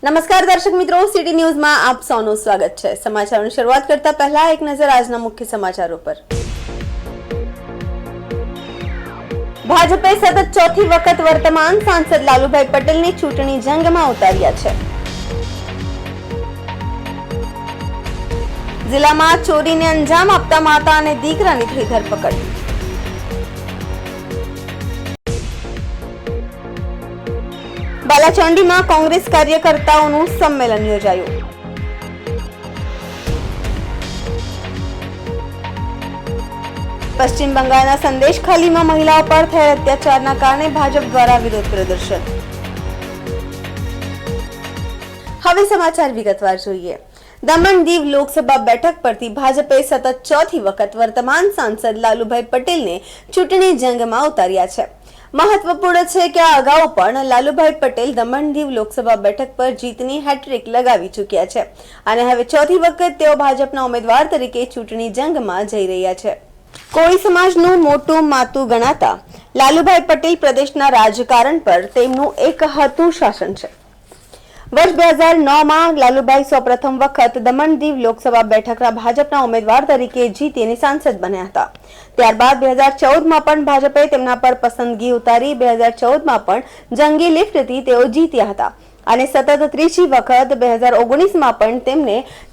નમસ્કાર દર્શક મિત્રો, સિટી ન્યૂઝમાં આપ સૌનું સ્વાગત છે। સમાચારોની શરૂઆત કરતા પહેલા એક નજર આજના મુખ્ય સમાચારો પર। ભાજપે સતત ચોથી વખત વર્તમાન સાંસદ લાલુભાઈ પટેલની ચૂંટણી જંગમાં ઉતાર્યા છે। જિલ્લામાં ચોરીને અંજામ આપતા માતા અને દીકરાની થઈ ધરપકડ। બાલાચંડીમાં કોંગ્રેસ કાર્યકર્તાઓનું સંમેલન યોજાયું। પશ્ચિમ બંગાળના સંદેશખાલીમાં મહિલાઓ પર થયેલ અત્યાચારના કારણે ભાજપ દ્વારા વિરોધ પ્રદર્શન। હવે સમાચાર વિગતવાર જોઈએ। દમણ દીવ લોકસભા બેઠક પરથી ભાજપે સતત ચોથી વખત વર્તમાન સાંસદ લાલુભાઈ પટેલને ચૂંટણી જંગમાં ઉતાર્યા છે। મહત્વપૂર્ણ છે કે આ અગાઉ પણ લાલુભાઈ પટેલ દમણ દીવ લોકસભા બેઠક પર જીતની હેટ્રિક લગાવી ચૂક્યા છે અને હવે ચોથી વખત તેઓ ભાજપના ઉમેદવાર તરીકે ચૂંટણી જંગમાં જઈ રહ્યા છે। કોળી સમાજનું મોટું માતું ગણાતા લાલુભાઈ પટેલ પ્રદેશના રાજકારણ પર તેમનું એક હતું શાસન છે। વર્ષ 2009માં લાલુભાઈ સૌપ્રથમ વખત દમણ દીવ લોકસભા બેઠકના ભાજપના ઉમેદવાર તરીકે જીતીને સાંસદ બન્યા હતા। ત્યારબાદ 2014માં પણ ભાજપે તેમના પર પસંદગી ઉતારી 2014માં પણ જંગી લીફ્ટથી તેઓ જીત્યા હતા અને સતત ત્રીજી વખત 2019માં પણ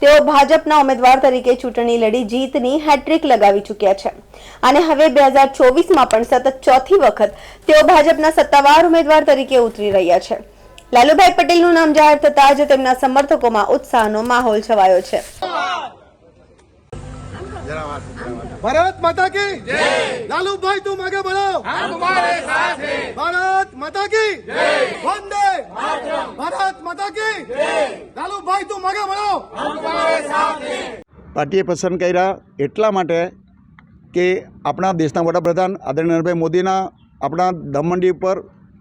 તેઓ ભાજપના ઉમેદવાર તરીકે ચૂંટણી લડી જીતની હેટ્રિક લગાવી ચૂક્યા છે અને હવે 2024માં પણ સતત ચોથી વખત તેઓ ભાજપના સત્તાવાર ઉમેદવાર તરીકે ઉતરી રહ્યા છે। લાલુભાઈ પટેલનું નામ જાહેર થતાં જ તેમના સમર્થકોમાં ઉત્સાહનો માહોલ છવાયો છે। भारत माता की जय। लालू भाई तुम आगे बढ़ो, हम तुम्हारे साथ हैं। भारत माता की जय। वंदे मातरम। भारत माता की जय। लालू भाई तुम आगे बढ़ो, हम तुम्हारे साथ हैं। પાર્ટીએ પસંદ કર્યા એટલા માટે કે આપણા દેશના વડાપ્રધાન આદરણીય નરેન્દ્રભાઈ મોદીના આપણા દમણ પર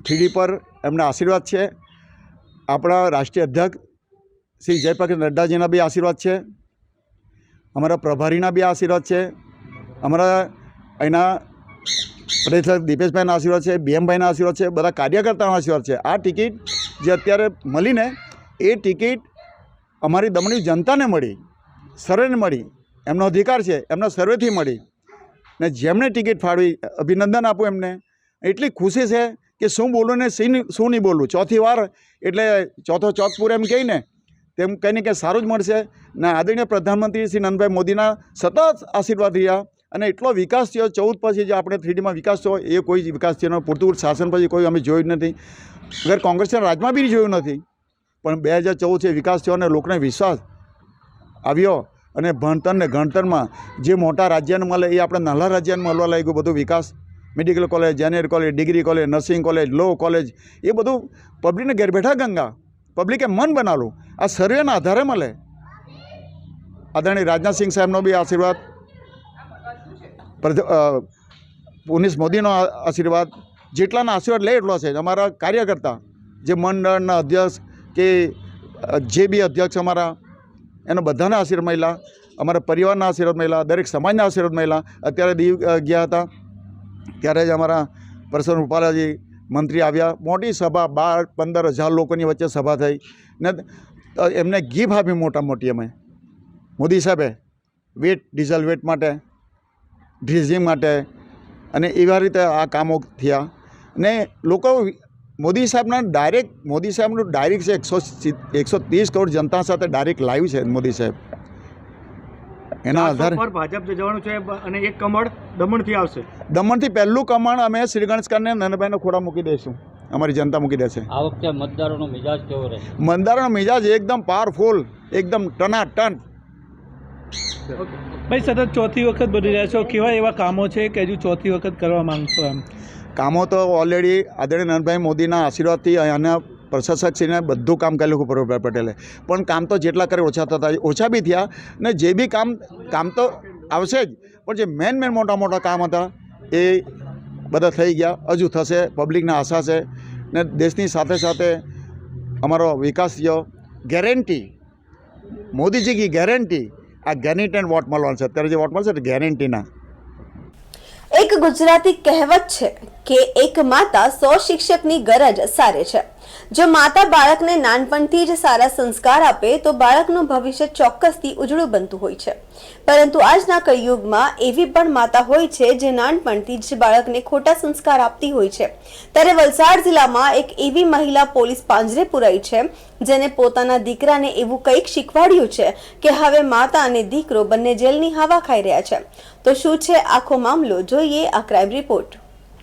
ખીડી પર એમના આશીર્વાદ છે। આપણા રાષ્ટ્રીય અધ્યક્ષ શ્રી જયપ્રકાશ નડ્ડાજીના બી આશીર્વાદ છે, અમારા પ્રભારીના બી આશીર્વાદ છે, અમારા અહીંના પ્રદેશ દીપેશભાઈના આશીર્વાદ છે, બીએમભાઈના આશીર્વાદ છે, બધા કાર્યકર્તાઓના આશીર્વાદ છે। આ ટિકિટ જે અત્યારે મળીને એ ટિકિટ અમારી દમણની જનતાને મળી, સર્વેને મળી, એમનો અધિકાર છે, એમનો સર્વેથી મળી ને જેમણે ટિકિટ ફાળવી અભિનંદન આપું એમને। એટલી ખુશી છે કે શું બોલું ને શું નહીં બોલું। ચોથી વાર એટલે ચોથો ચોથપુર એમ કહીને તેમ કહીને કે સારું જ મળશે ને આદરણીય પ્રધાનમંત્રી શ્રી નરેન્દ્રભાઈ મોદીના સતત આશીર્વાદ રહ્યા અને એટલો વિકાસ થયો 14 પછી જે આપણે 3Dમાં વિકાસ થયો એ કોઈ વિકાસ થયો પૂરતું શાસન પછી કોઈ અમે જોયું જ નથી, અગર કોંગ્રેસના રાજમાં બી જોયું નથી, પણ 2014 છે વિકાસ થયો અને લોકોને વિશ્વાસ આવ્યો અને ભણતર ને ગણતરમાં જે મોટા રાજ્યને મળે એ આપણે નાના રાજ્યને મળવા લાગ્યું બધું વિકાસ। મેડિકલ કોલેજ, એનએડ college, degree college, nursing college, law college એ બધું પબ્લિકને ઘેર બેઠા ગંગા પબ્લિકે મન બનાવેલું આ સર્વેના આધારે મળે। આદરણીય રાજનાથસિંહ સાહેબનો બી આશીર્વાદ, પુનિસ મોદીનો આશીર્વાદ, જેટલાના આશીર્વાદ લે એટલો છે। અમારા કાર્યકર્તા જે મંડળના અધ્યક્ષ કે જે બી અધ્યક્ષ અમારા એનો બધાના આશીર્વાદ મળ્યા, અમારા પરિવારના આશીર્વાદ મળ્યા, દરેક સમાજના આશીર્વાદ મળ્યા। અત્યારે દીવ ગયા હતા ત્યારે જ અમારા પરસોત્તમ રૂપાલાજી મંત્રી આવ્યા, મોટી સભા 12-15 હજાર લોકોની વચ્ચે સભા થઈ ને એમને ગીફ આપી મોટા મોટી અમે મોદી સાહેબે વેટ ડીઝલ વેટ માટે, ડ્રીઝિંગ માટે અને એવા રીતે આ કામો થયા ને લોકો મોદી સાહેબનું ડાયરેક્ટ છે 130 કરોડ જનતા સાથે ડાયરેક્ટ લાઈવ છે મોદી સાહેબ। એના આધારે ભાજપ જવાનું છે અને એક કમળ દમણથી આવશે। દમણથી પહેલું કમળ અમે શ્રી ગણેશકરને નરેન્દ્રભાઈના ખોડા મૂકી દઈશું, અમારી જનતા મૂકી દેશે। આ વખતે મતદારોનો મિજાજ કેવો રહે? મતદારોનો મિજાજ એકદમ પાવરફુલ, એકદમ ટનાટન। ભાઈ સતત ચોથી વખત બની રહ્યા છો, કેવા એવા કામો છે કે હજુ ચોથી વખત કરવા માંગશો? એમ કામો તો ઓલરેડી આદરણીય નરેન્દ્રભાઈ મોદીના આશીર્વાદથી અહીંયાના પ્રશાસકશ્રીને બધું કામ કરેલું પ્રભુભાઈ પટેલે, પણ કામ તો જેટલા કરે ઓછા થતા ઓછા બી થયા ને જે બી કામ તો આવશે જ, પણ જે મેન મોટા કામ હતા એ બધા થઈ ગયા, હજુ થશે, પબ્લિકને આશા છે ને દેશની સાથે સાથે અમારો વિકાસ થયો। ગેરંટી મોદીજી કી ગેરંટી, આ ગેરંટી વોટ મળવાનું છે। અત્યારે જે વોટ મળશે તો ગેરંટીના। એક ગુજરાતી કહેવત છે કે એક માતા 100 શિક્ષકની ગરજ સારે છે। જો માતા બાળકને નાનપણથી જ સારા સંસ્કાર આપે તો બાળકનું ભવિષ્ય ચોક્કસથી ઉજળું બનતું હોય છે, પરંતુ આજના કળિયુગમાં એવી પણ માતા હોય છે જે નાનપણથી જ બાળકને ખોટા સંસ્કાર આપતી હોય છે। ત્યારે વલસાડ જિલ્લામાં એક એવી મહિલા પોલીસ પાંજરે પુરાઈ છે જેને પોતાના દીકરાને એવું કંઈક શીખવાડ્યું છે કે હવે માતા અને દીકરો બંને જેલની હવા ખાઈ રહ્યા છે। તો શું છે આખો મામલો, જોઈએ આ ક્રાઇમ રિપોર્ટ।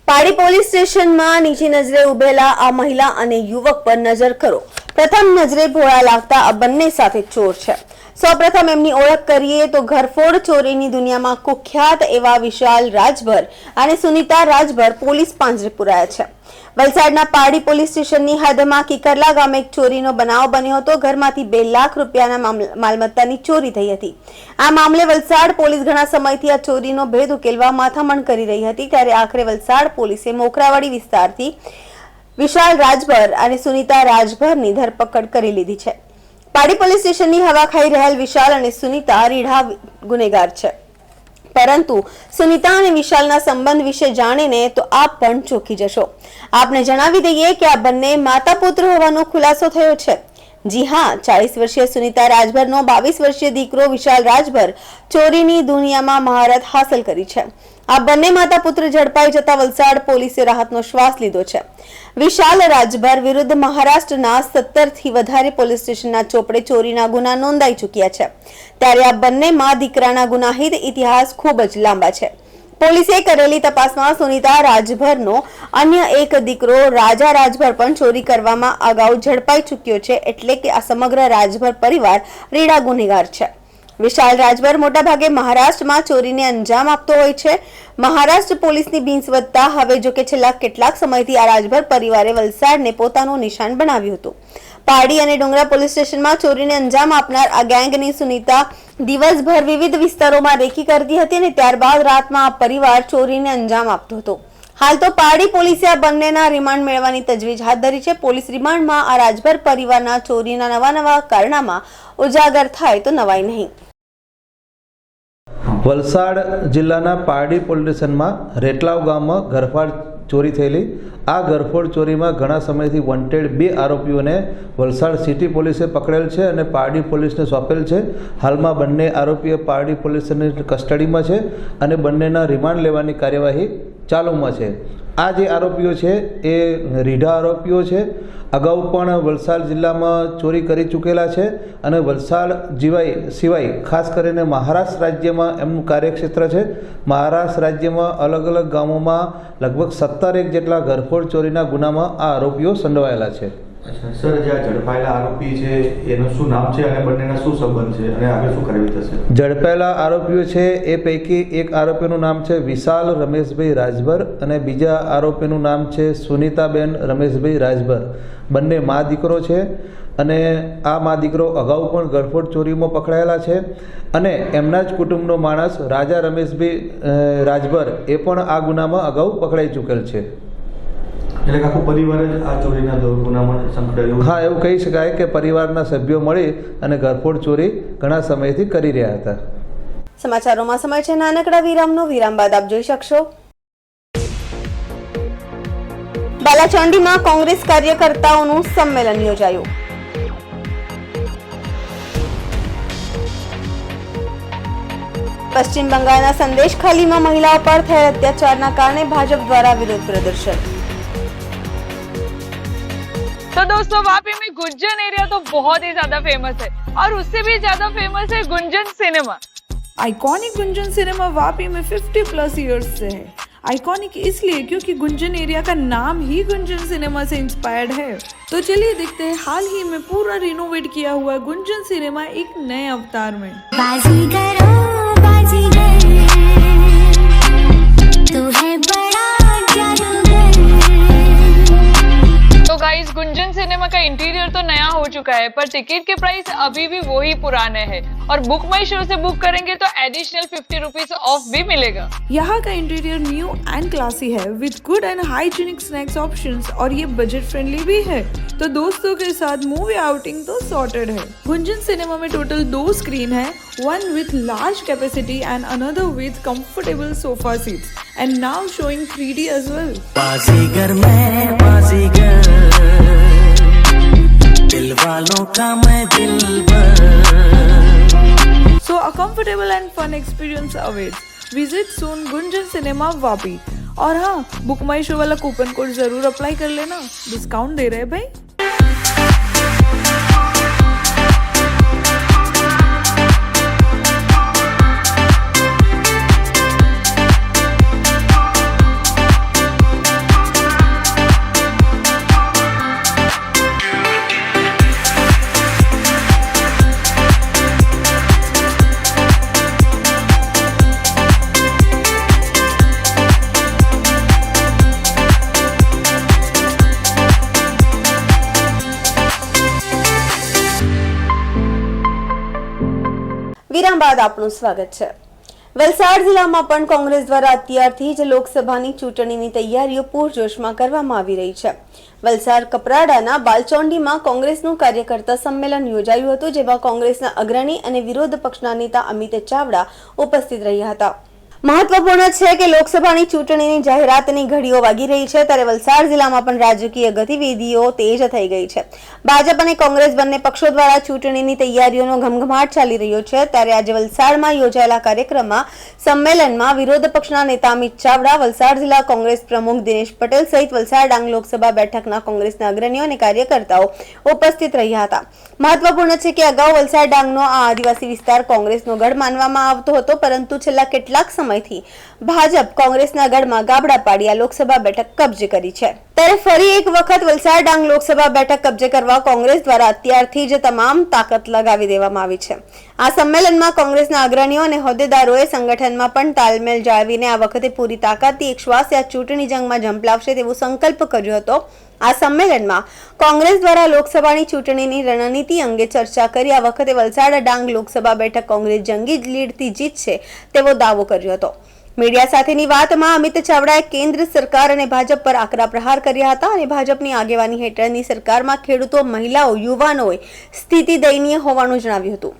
પાડી પોલીસ સ્ટેશનમાં નીચી નજરે ઉભેલા આ મહિલા અને યુવક પર નજર કરો। પ્રથમ નજરે ભોળા લાગતા આ બંને સાથે ચોર છે। સૌપ્રથમ એમની ઓળખ કરીએ તો ઘરફોડ ચોરીની દુનિયામાં કુખ્યાત એવા વિશાલ રાજભર અને સુનિતા રાજભર પોલીસ પાંજરે પુરાયા છે। વલસાડના પાડી પોલીસ સ્ટેશનની હદમાં કિકરલા ગામે એક ચોરીનો બનાવ બન્યો હતો। ઘરમાંથી 2 લાખ રૂપિયાના માલમત્તાની ચોરી થઈ હતી। આ મામલે વલસાડ પોલીસ ઘણા સમયથી આ ચોરીનો ભેદ ઉકેલવા માથામણ કરી રહી હતી, ત્યારે આખરે વલસાડ પોલીસે મોખરાવાડી વિસ્તારથી વિશાલ રાજભર અને સુનિતા રાજભરની ધરપકડ કરી લીધી છે। પાડી પોલીસ સ્ટેશનની હવા ખાઈ રહેલ વિશાલ અને સુનિતા રીઢા ગુનેગાર છે, પરંતુ સુનિતા અને વિશાલના સંબંધ વિશે જાણીને તો આપ પણ ચોંકી જશો। આપને જણાવી દઈએ કે આ બંને માતા પુત્ર હોવાનો ખુલાસો થયો છે। જી હા, 40 વર્ષીય સુનિતા રાજભરનો 22 વર્ષીય દીકરો વિશાલ રાજભર ચોરીની દુનિયામાં મહારત હાંસલ કરી છે। આ બંને માતા પુત્ર ઝડપાઈ જતા વલસાડ પોલીસે રાહતનો શ્વાસ લીધો છે। વિશાલ રાજભર વિરુદ્ધ મહારાષ્ટ્રના 17 થી વધારે પોલીસ સ્ટેશનના ચોપડે ચોરીના ગુના નોંધાઈ ચૂક્યા છે, ત્યારે આ બંને માં દીકરાના ગુનાહિત ઇતિહાસ ખૂબ જ લાંબા છે। પોલીસે કરેલી તપાસમાં સુનિતા રાજભરનો અન્ય એક દીકરો રાજા રાજભર પણ ચોરી કરવામાં અગાઉ ઝડપાઈ ચૂક્યો છે, એટલે કે આ સમગ્ર રાજભર પરિવાર રીઢા ગુનેગાર છે। વિશાલ રાજભર મોટાભાગે મહારાષ્ટ્રમાં ચોરીને અંજામ આપતો હોય છે। મહારાષ્ટ્ર પોલીસની બીન્સ વધતા હવે જો કે છેલ્લા કેટલાક સમયથી આ રાજભર પરિવારે વલસાડને પોતાનું નિશાન બનાવ્યું હતું। પાડી અને ડુંગરા પોલીસ સ્ટેશનમાં ચોરીને અંજામ આપનાર આ ગેંગની સુનિતા દિવસભર વિવિધ વિસ્તારોમાં રેકી કરતી હતી અને ત્યારબાદ રાતમાં આ પરિવાર ચોરીને અંજામ આપતો હતો। હાલ તો પાડી પોલીસે આ બંનેના રિમાન્ડ મેળવવાની તજવીજ હાથ ધરી છે। પોલીસ રિમાન્ડમાં આ રાજભર પરિવારના ચોરીના નવા કારનામા ઉજાગર થાય તો નવાઈ નહીં। વલસાડ જિલ્લાના પારડી પોલીસ સ્ટેશનમાં રેટલાવ ગામમાં ઘરફોડ ચોરી થયેલી। આ ઘરફોડ ચોરીમાં ઘણા સમયથી વોન્ટેડ 2 આરોપીઓને વલસાડ સિટી પોલીસે પકડેલ છે અને પારડી પોલીસને સોંપેલ છે। હાલમાં બંને આરોપીઓ પારડી પોલીસની કસ્ટડીમાં છે અને બંનેના રિમાન્ડ લેવાની કાર્યવાહી ચાલુમાં છે। આ જે આરોપીઓ છે એ રીઢા આરોપીઓ છે, અગાઉ પણ વલસાડ જિલ્લામાં ચોરી કરી ચૂકેલા છે અને વલસાડ સિવાય ખાસ કરીને મહારાષ્ટ્ર રાજ્યમાં એમનું કાર્યક્ષેત્ર છે। મહારાષ્ટ્ર રાજ્યમાં અલગ અલગ ગામોમાં લગભગ 17 જેટલા ઘરફોડ ચોરીના ગુનામાં આ આરોપીઓ સંડોવાયેલા છે। સર, જે આ ઝડપાયેલા આરોપી છે એનું શું નામ છે અને બંનેના શું સંબંધ છે અને આગળ શું કાર્યવાહી થશે? ઝડપાયેલા આરોપીઓ છે એ પૈકી એક આરોપીનું નામ છે વિશાલ રમેશભાઈ રાજભર અને બીજા આરોપીનું નામ છે સુનિતાબેન રમેશભાઈ રાજભર। બંને મા દીકરો છે અને આ મા દીકરો અગાઉ પણ ઘરફોડ ચોરીમાં પકડાયેલા છે અને એમના જ કુટુંબનો માણસ રાજા રમેશભાઈ રાજભર એ પણ આ ગુનામાં અગાઉ પકડાઈ ચૂકેલ છે। એટલે આખો પરિવાર જ આ ચોરીના ગુનામાં સંકળાયેલો? હા, એવું કહી શકાય કે પરિવારના સભ્યો મળી અને ઘરફોડ ચોરી ઘણા સમયથી કરી રહ્યા હતા। સમાચારોમાં સમય છે નાનકડા વિરામનો। વિરામ બાદ આપ જોઈ શકશો બાલાચંડીમાં કોંગ્રેસ કાર્યકર્તાઓનું સંમેલન યોજાયું। પશ્ચિમ બંગાળના સંદેશખાલીમાં મહિલાઓ પર થયેલ અત્યાચારના કારણે ભાજપ દ્વારા વિરોધ પ્રદર્શન। तो दोस्तों वापी में गुंजन एरिया तो बहुत ही ज्यादा फेमस है और उससे भी ज्यादा फेमस है Gunjan cinema. Iconic Gunjan cinema Vapi में 50+ ईयर्स से है। आइकॉनिक इसलिए क्योंकि गुंजन एरिया का नाम ही गुंजन सिनेमा से इंस्पायर्ड है। तो चलिए देखते हैं हाल ही में पूरा रिनोवेट किया हुआ गुंजन सिनेमा एक नए अवतार में। बाजीगर तू है बड़ा जादूगर। तो गाइस गुंजन सिनेमा का इंटीरियर तो नया हो चुका है पर टिकट के प्राइस अभी भी वही पुराने हैं और बुक माई शो से बुक करेंगे तो एडिशनल 50 रुपीज ऑफ भी मिलेगा। यहाँ का इंटीरियर न्यू एंड क्लासी है with good and hygienic snacks options और ये बजट फ्रेंडली भी है, तो दोस्तों के साथ मूवी आउटिंग तो सॉर्टेड है। गुंजन सिनेमा में टोटल 2 स्क्रीन है, one with large capacity and another with comfortable sofa seats and now showing 3D as well। बाजीगर मैं बाजीगर। का मैं दिलबर. So a comfortable and fun experience awaits. Visit soon Gunjan cinema Vapi. और हाँ, book माई show वाला coupon code जरूर apply कर लेना, discount दे रहे हैं भाई. વિરામ બાદ આપનું સ્વાગત છે. વલસાડ જિલ્લામાં પણ કોંગ્રેસ દ્વારા અત્યારથી જ લોકસભાની ચૂંટણીની તૈયારીઓ પૂરજોશમાં કરવામાં આવી રહી છે. વલસાડ કપરાડાના બાલચોંડીમાં કોંગ્રેસનું કાર્યકર્તા સંમેલન યોજાયું હતું, જેમાં કોંગ્રેસના અગ્રણી અને વિરોધ પક્ષના નેતા અમિત ચાવડા ઉપસ્થિત રહ્યા હતા. મહત્વપૂર્ણ છે કે લોકસભાની ચૂંટણીની જાહેરાતની ઘડીઓ વાગી રહી છે, ત્યારે વલસાડ જિલ્લામાં પણ રાજકીય ગતિવિધિઓ તેજ થઈ ગઈ છે. ભાજપ અને કોંગ્રેસ બંને પક્ષો દ્વારા ચૂંટણીની તૈયારીઓનો ઘમઘમાટ ચાલી રહ્યો છે, ત્યારે આજે વલસાડમાં યોજાયેલા કાર્યક્રમમાં સંમેલનમાં વિરોધ પક્ષના નેતા અમિત ચાવડા, વલસાડ જિલ્લા કોંગ્રેસ પ્રમુખ દિનેશ પટેલ સહિત વલસાડ ડાંગ લોકસભા બેઠકના કોંગ્રેસના અગ્રણીઓ અને કાર્યકર્તાઓ ઉપસ્થિત રહ્યા હતા. મહત્વપૂર્ણ છે કે અગાઉ વલસાડ ડાંગનો આ આદિવાસી વિસ્તાર કોંગ્રેસનો ગઢ માનવામાં આવતો હતો, પરંતુ છેલ્લા કેટલાક સમયથી ભાજપ કોંગ્રેસના ગઢમાં ગાબડા પાડી આ લોકસભા બેઠક કબજે કરી છે. ત્યારે ફરી એક વખત વલસાડ ડાંગ લોકસભા બેઠક કબજે કરવા કોંગ્રેસ દ્વારા અત્યારથી જ તમામ તાકાત લગાવી દેવામાં આવી છે. આ સંમેલનમાં કોંગ્રેસના અગ્રણીઓ અને હોદ્દેદારોએ સંગઠનમાં પણ તાલમેલ જાળવીને આ વખતે પૂરી તાકાતથી એક શ્વાસે આ ચૂંટણી જંગમાં ઝંપલાવશે તેવો સંકલ્પ કર્યો હતો. આ સંમેલનમાં કોંગ્રેસ દ્વારા લોકસભાની ચૂંટણીની રણનીતિ અંગે ચર્ચા કરી આ વખતે વલસાડ ડાંગ લોકસભા બેઠક કોંગ્રેસ જંગી લીડથી જીતશે તેવો દાવો કર્યો હતો. મીડિયા સાથેની વાતમાં અમિત ચાવડાએ કેન્દ્ર સરકાર અને ભાજપ પર આકરા પ્રહાર કર્યા હતા અને ભાજપની આગેવાની હેઠળની સરકારમાં ખેડૂતો, મહિલાઓ, યુવાનોએ સ્થિતિ દયનીય હોવાનું જણાવ્યું હતું.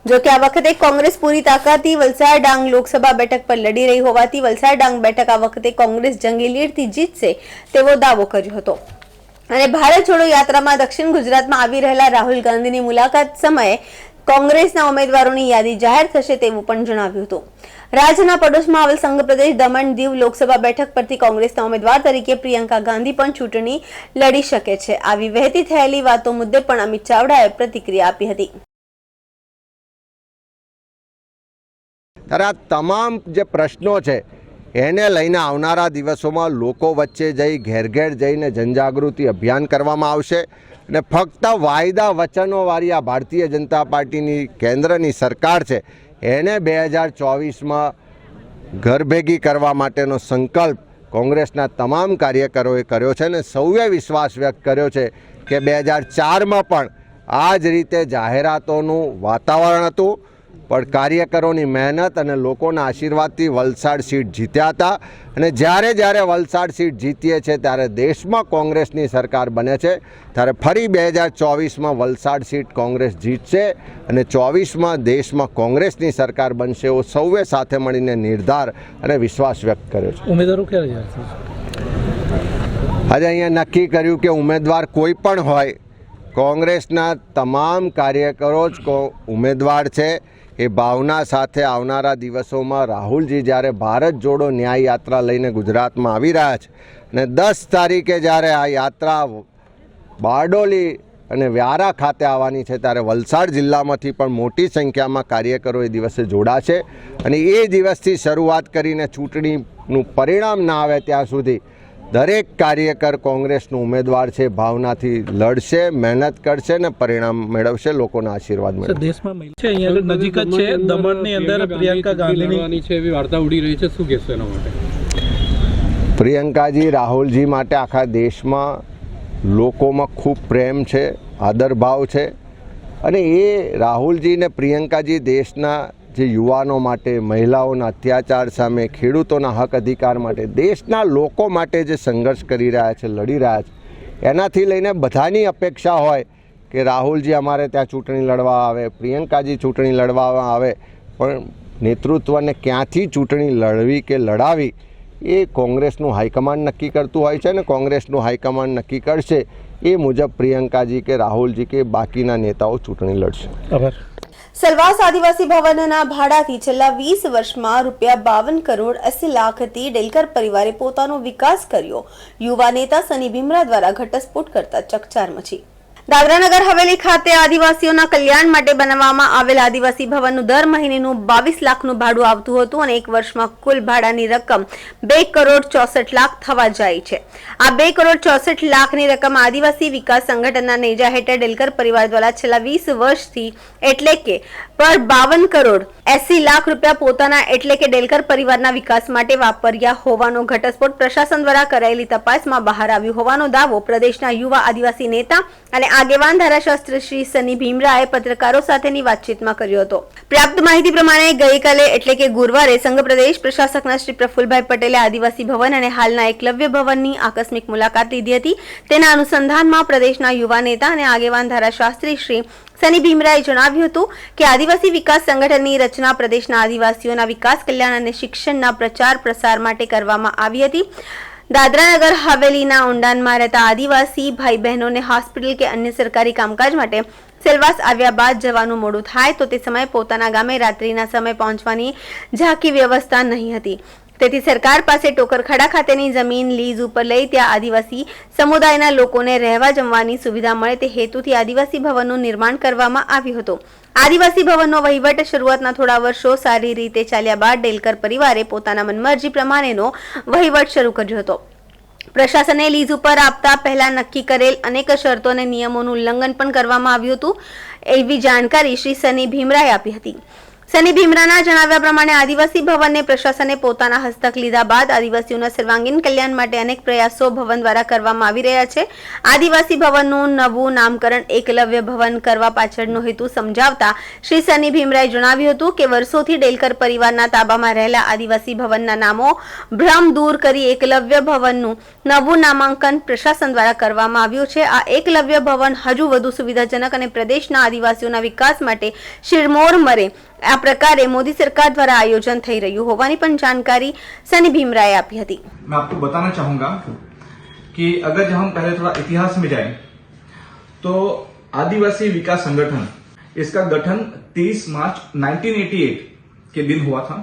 જો કે આ વખતે કોંગ્રેસ પૂરી તાકાતથી વલસાડ ડાંગ લોકસભા બેઠક પર લડી રહી હોવાથી વલસાડ ડાંગ બેઠક આ વખતે કોંગ્રેસ જંગી લીડથી જીતશે તેવો દાવો કર્યો હતો. અને ભારત છોડો યાત્રામાં દક્ષિણ ગુજરાતમાં આવી રહેલા રાહુલ ગાંધીની મુલાકાત સમયે કોંગ્રેસના ઉમેદવારોની યાદી જાહેર થશે તેવું પણ જણાવ્યું હતું. રાજ્યના પડોશમાં આવેલ સંઘ પ્રદેશ દમણ દીવ લોકસભા બેઠક પરથી કોંગ્રેસના ઉમેદવાર તરીકે પ્રિયંકા ગાંધી પણ ચૂંટણી લડી શકે છે. આવી વહેતી થયેલી વાતો મુદ્દે પણ અમિત ચાવડાએ પ્રતિક્રિયા આપી હતી. ત્યારે આ તમામ જે પ્રશ્નો છે એને લઈને આવનારા દિવસોમાં લોકો વચ્ચે જઈ ઘેર ઘેર જઈને જનજાગૃતિ અભિયાન કરવામાં આવશે અને ફક્ત વાયદા વચનોવાળી આ ભારતીય જનતા પાર્ટીની કેન્દ્રની સરકાર છે એને 2024માં ઘર ભેગી કરવા માટેનો સંકલ્પ કોંગ્રેસના તમામ કાર્યકરોએ કર્યો છે અને સૌએ વિશ્વાસ વ્યક્ત કર્યો છે કે 2004માં પણ આ જ રીતે જાહેરાતોનું વાતાવરણ હતું, પણ કાર્યકરોની મહેનત અને લોકોના આશીર્વાદથી વલસાડ સીટ જીત્યા હતા. અને જ્યારે વલસાડ સીટ જીતીએ છે ત્યારે દેશમાં કોંગ્રેસની સરકાર બને છે. ત્યારે ફરી 2024માં વલસાડ સીટ કોંગ્રેસ જીતશે અને 24માં દેશમાં કોંગ્રેસની સરકાર બનશે એવો સૌએ સાથે મળીને નિર્ધાર અને વિશ્વાસ વ્યક્ત કર્યો છે. ઉમેદવારો ક્યારે આજે અહીંયા નક્કી કર્યું કે ઉમેદવાર કોઈ પણ હોય, કોંગ્રેસના તમામ કાર્યકરો જ ઉમેદવાર છે. એ ભાવના સાથે આવનારા દિવસોમાં રાહુલજી જ્યારે ભારત જોડો ન્યાય યાત્રા લઈને ગુજરાતમાં આવી રહ્યા છે અને 10 તારીખે જ્યારે આ યાત્રા બારડોલી અને વ્યારા ખાતે આવવાની છે ત્યારે વલસાડ જિલ્લામાંથી પણ મોટી સંખ્યામાં કાર્યકરો એ દિવસે જોડાશે અને એ દિવસથી શરૂઆત કરીને ચૂંટણીનું પરિણામ ના આવે ત્યાં સુધી દરેક કાર્યકર કોંગ્રેસનો ઉમેદવાર છે, ભાવનાથી લડશે, મહેનત કરશે ને પરિણામ મેળવશે, લોકોના આશીર્વાદ મેળવશે. દેશમાં છે અહીંયા નજીક જ છે દમણની અંદર પ્રિયંકા ગાંધીની છે એવી વાર્તા ઉડી રહી છે, શું કહેશો એના માટે? પ્રિયંકાજી રાહુલજી માટે આખા દેશમાં લોકોમાં ખૂબ પ્રેમ છે, આદરભાવ છે અને એ રાહુલજી ને પ્રિયંકાજી દેશના જે યુવાનો માટે, મહિલાઓના અત્યાચાર સામે, ખેડૂતોના હક અધિકાર માટે, દેશના લોકો માટે જે સંઘર્ષ કરી રહ્યા છે, લડી રહ્યા છે, એનાથી લઈને બધાની અપેક્ષા હોય કે રાહુલજી અમારે ત્યાં ચૂંટણી લડવા આવે, પ્રિયંકાજી ચૂંટણી લડવા આવે, પણ નેતૃત્વને ક્યાંથી ચૂંટણી લડવી કે લડાવી એ કોંગ્રેસનું હાઈકમાન્ડ નક્કી કરતું હોય છે, અને કોંગ્રેસનું હાઈકમાન્ડ નક્કી કરશે એ મુજબ પ્રિયંકાજી કે રાહુલજી કે બાકીના નેતાઓ ચૂંટણી લડશે. આભાર. સેલવાસ આદિવાસી ભવનના ભાડાથી છેલ્લા 20 વર્ષમાં ₹52 કરોડ 80 લાખથી ડેલકર પરિવારે પોતાનો વિકાસ કર્યો. યુવા નેતા સની ભીમરા દ્વારા ઘટસ્ફોટ કરતા ચકચાર મચી. દાદરાનગર હવેલી ખાતે આદિવાસીઓના કલ્યાણ માટે બનાવવામાં આવેલ આદિવાસી ભવનનું દર મહિનેનું 22 લાખનું ભાડું આવતું હતું અને એક વર્ષમાં કુલ ભાડાની રકમ 2 કરોડ 64 લાખ થવા જાય છે. આ 2 કરોડ 64 લાખની રકમ આદિવાસી વિકાસ સંગઠનના નેજા હેઠળ ડેલકર પરિવાર દ્વારા છેલ્લા 20 વર્ષથી એટલે કે પર 52 કરોડ 80 લાખ રૂપિયા પોતાના એટલે કે ડેલકર પરિવારના વિકાસ માટે વાપર્યા હોવાનો ઘટસ્ફોટ પ્રશાસન દ્વારા કરાયેલી તપાસમાં બહાર આવ્યો હોવાનો દાવો પ્રદેશના યુવા આદિવાસી નેતા અને આગેવાન ધારાશાસ્ત્રી શ્રી સની ભીમરાએ પત્રકારો સાથેની વાતચીતમાં કર્યો હતો. પ્રાપ્ત માહિતી પ્રમાણે ગઈકાલે એટલે કે ગુરુવારે સંઘ પ્રદેશ પ્રશાસકના શ્રી પ્રફુલભાઈ પટેલે આદિવાસી ભવન અને હાલના એકલવ્ય ભવનની આકસ્મિક મુલાકાત લીધી હતી. તેના અનુસંધાનમાં પ્રદેશના યુવા નેતા અને આગેવાન ધારાશાસ્ત્રી શ્રી સની ભીમરાએ જણાવ્યું હતું કે આદિવાસી વિકાસ સંગઠનની રચના પ્રદેશના આદિવાસીઓના વિકાસ, કલ્યાણ અને શિક્ષણના પ્રચાર પ્રસાર માટે કરવામાં આવી હતી. દાદરાનગર હવેલીના ઊંડાણમાં રહેતા આદિવાસી ભાઈ બહેનોને હોસ્પિટલ કે અન્ય સરકારી કામકાજ માટે સેલવાસ આવ્યા બાદ જવાનું મોડું થાય તો તે સમયે પોતાના ગામે રાત્રિના સમયે પહોંચવાની ઝાંખી વ્યવસ્થા નહીં હતી. તેથી સરકાર પાસે ટોકરખાડા ખાતેની જમીન લીઝ ઉપર લઈ ત્યાં આદિવાસી સમુદાયના લોકોને રહેવા જમવાની સુવિધા મળે તે હેતુથી આદિવાસી ભવનનું નિર્માણ કરવામાં આવ્યું હતું. આદિવાસી ભવનનો વહીવટ શરૂઆતના થોડા વર્ષો સારી રીતે ચાલ્યા બાદ ડેલકર પરિવારે પોતાના મનમરજી પ્રમાણેનો વહીવટ શરૂ કર્યો હતો. પ્રશાસને લીઝ ઉપર આપતા પહેલા નક્કી કરેલ અનેક શરતો અને નિયમોનું ઉલ્લંઘન પણ કરવામાં આવ્યું હતું એવી જાણકારી શ્રી સની ભીમરાએ આપી હતી. સની ભીમરાના જણાવ્યા પ્રમાણે આદિવાસી ભવનને પ્રશાસને પોતાના હસ્તક લીધા બાદ આદિવાસીઓના સર્વાંગીણ કલ્યાણ માટે અનેક પ્રયાસો ભવન દ્વારા કરવામાં આવી રહ્યા છે. આદિવાસી ભવનનું નવું નામકરણ એકલવ્ય ભવન કરવા પાછળનો હેતુ સમજાવતા શ્રી સની ભીમરાએ જણાવ્યું હતું કે વર્ષોથી ડેલકર પરિવારના તાબામાં રહેલા આદિવાસી ભવનના નામો ભ્રમ દૂર કરી એકલવ્ય ભવનનું નવું નામાંકન પ્રશાસન દ્વારા કરવામાં આવ્યું છે. આ એકલવ્ય ભવન હજુ વધુ સુવિધાજનક અને પ્રદેશના આદિવાસીઓના વિકાસ માટે શિરમોર મરે આ પ્રકારે મોदी सरकार द्वारा आयोजन થઈ રહ્યું હોવાની પણ जानकारी सनी भीमराए આપી હતી. मैं आपको बताना चाहूंगा कि अगर हम पहले थोड़ा इतिहास में जाएं तो आदिवासी विकास संगठन इसका गठन 30 मार्च 1988 के दिन हुआ था.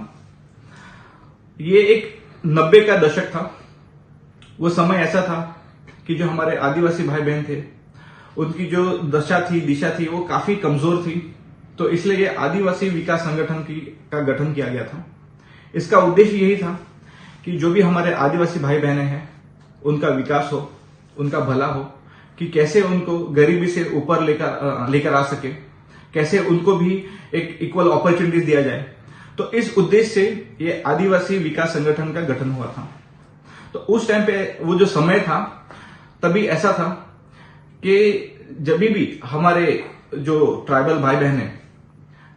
ये एक 90 का दशक था. वो समय ऐसा था कि जो हमारे आदिवासी भाई बहन थे उनकी जो दशा थी, दिशा थी, वो काफी कमजोर थी. तो इसलिए ये आदिवासी विकास संगठन का गठन किया गया था. इसका उद्देश्य यही था कि जो भी हमारे आदिवासी भाई बहनें हैं उनका विकास हो, उनका भला हो, कि कैसे उनको गरीबी से ऊपर लेकर आ सके, कैसे उनको भी एक इक्वल अपॉर्चुनिटीज दिया जाए. तो इस उद्देश्य से ये आदिवासी विकास संगठन का गठन हुआ था. तो उस टाइम पे वो जो समय था तभी ऐसा था कि जब भी हमारे जो ट्राइबल भाई बहनें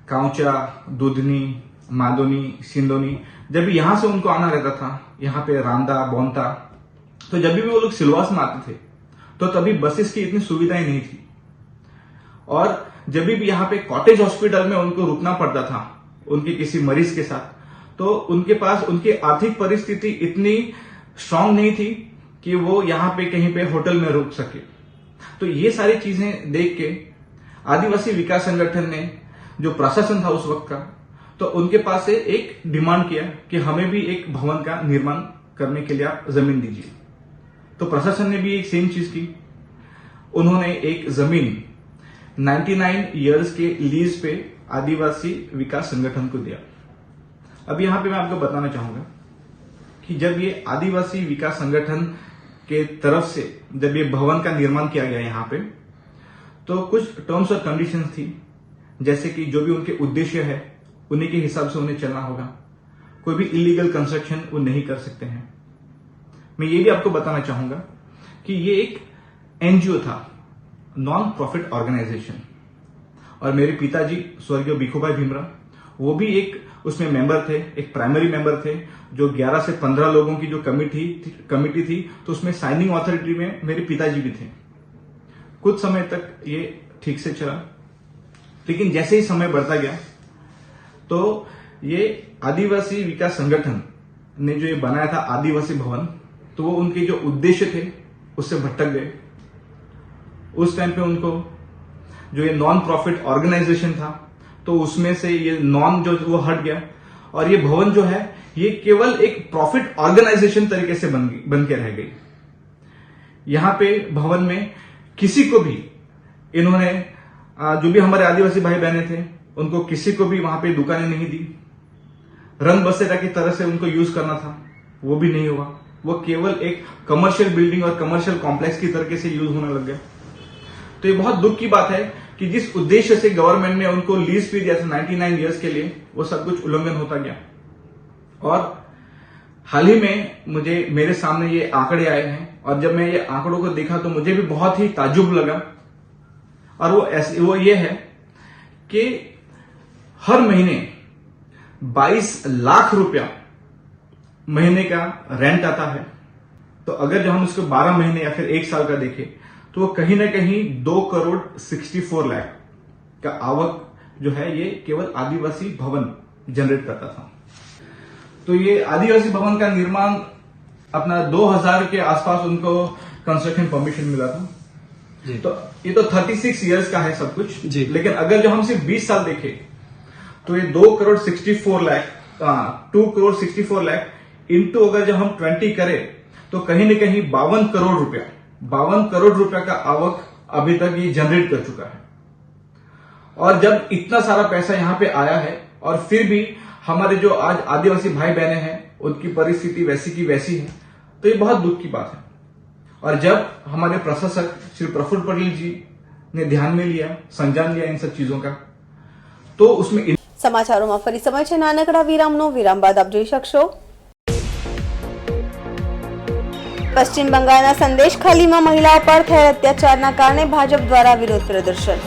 काउचा, दूधनी, मादोनी, सिंदोनी, जब भी यहां से उनको आना रहता था, यहाँ पे रांदा, बोनता, तो जब भी वो लोग सिलवास में आते थे तो तभी बसेस की इतनी सुविधाएं नहीं थी. और जब भी यहाँ पे कॉटेज हॉस्पिटल में उनको रुकना पड़ता था उनके किसी मरीज के साथ, तो उनके पास उनकी आर्थिक परिस्थिति इतनी स्ट्रांग नहीं थी कि वो यहाँ पे कहीं पे होटल में रुक सके. तो ये सारी चीजें देख के आदिवासी विकास संगठन ने जो प्रशासन था उस वक्त का, तो उनके पास से एक डिमांड किया कि हमें भी एक भवन का निर्माण करने के लिए आप जमीन दीजिए. तो प्रशासन ने भी एक सेम चीज की. उन्होंने एक जमीन 99 इयर्स के लीज पे आदिवासी विकास संगठन को दिया. अब यहां पे मैं आपको बताना चाहूंगा कि जब ये आदिवासी विकास संगठन के तरफ से जब ये भवन का निर्माण किया गया यहाँ पे, तो कुछ टर्म्स और कंडीशंस थी, जैसे कि जो भी उनके उद्देश्य है उन्हीं के हिसाब से उन्हें चलना होगा. कोई भी इलीगल कंस्ट्रक्शन वो नहीं कर सकते हैं. मैं ये भी आपको बताना चाहूंगा कि ये एक एनजीओ था, नॉन प्रॉफिट ऑर्गेनाइजेशन, और मेरे पिताजी स्वर्गीय भिखुभाई भीमरा वो भी एक उसमें मेंबर थे, एक प्राइमरी मेंबर थे. जो 11 से 15 लोगों की जो कमिटी थी तो उसमें साइनिंग अथॉरिटी में मेरे पिताजी भी थे. कुछ समय तक ये ठीक से चला, लेकिन जैसे ही समय बढ़ता गया तो ये आदिवासी विकास संगठन ने जो ये बनाया था आदिवासी भवन, तो वो उनके जो उद्देश्य थे उससे भटक गए। उस टाइम पे उनको जो ये नॉन प्रॉफिट ऑर्गेनाइजेशन था तो उसमें से ये नॉन जो वो हट गया और ये भवन जो है ये केवल एक प्रॉफिट ऑर्गेनाइजेशन तरीके से बन के रह गई। यहां पे भवन में किसी को भी इन्होंने जो भी हमारे आदिवासी भाई बहने थे उनको किसी को भी वहां पे दुकानें नहीं दी। रंग बसेरा की तरह से उनको यूज करना था, वो भी नहीं हुआ। वो केवल एक कमर्शियल बिल्डिंग और कमर्शियल कॉम्प्लेक्स की तरीके से यूज होने लग गया। तो ये बहुत दुख की बात है कि जिस उद्देश्य से गवर्नमेंट ने उनको लीज पे दिया था 99 ईयर्स के लिए, वो सब कुछ उल्लंघन होता गया। और हाल ही में मेरे सामने ये आंकड़े आए हैं और जब मैं ये आंकड़ों को देखा तो मुझे भी बहुत ही ताज्जुब लगा। और वो ये है कि हर महीने 22 लाख रुपया महीने का रेंट आता है। तो अगर जो हम उसको 12 महीने या फिर 1 साल का देखें तो वो कहीं ना कहीं 2,64 लाख का आवक जो है ये केवल आदिवासी भवन जनरेट करता था। तो ये आदिवासी भवन का निर्माण अपना 2000 के आसपास उनको कंस्ट्रक्शन परमिशन मिला था। तो ये तो 36 इयर्स का है सब कुछ, लेकिन अगर जो हम सिर्फ 20 साल देखें तो ये 2,64 लाख इंटू अगर जो हम 20 करें तो कहीं न कहीं 52 करोड़ रुपया का आवक अभी तक ये जनरेट कर चुका है। और जब इतना सारा पैसा यहां पे आया है और फिर भी हमारे जो आज आदिवासी भाई बहने हैं उनकी परिस्थिति वैसी की वैसी है, तो ये बहुत दुख की बात है। और जब हमारे प्रशासक श्री प्रफुल्ल पटेल जी ने ध्यान में लिया, संज्ञान लिया इन सब चीजों का, तो उसमें સમાચારોમાં ફરી સમય છે નાનકડા વિરામનો। વિરામ બાદ આપ જોઈ શકશો પશ્ચિમ બંગાળના સંદેશ ખાલીમાં મહિલાઓ પર થયેલ અત્યાચારના કારણે ભાજપ દ્વારા વિરોધ પ્રદર્શન।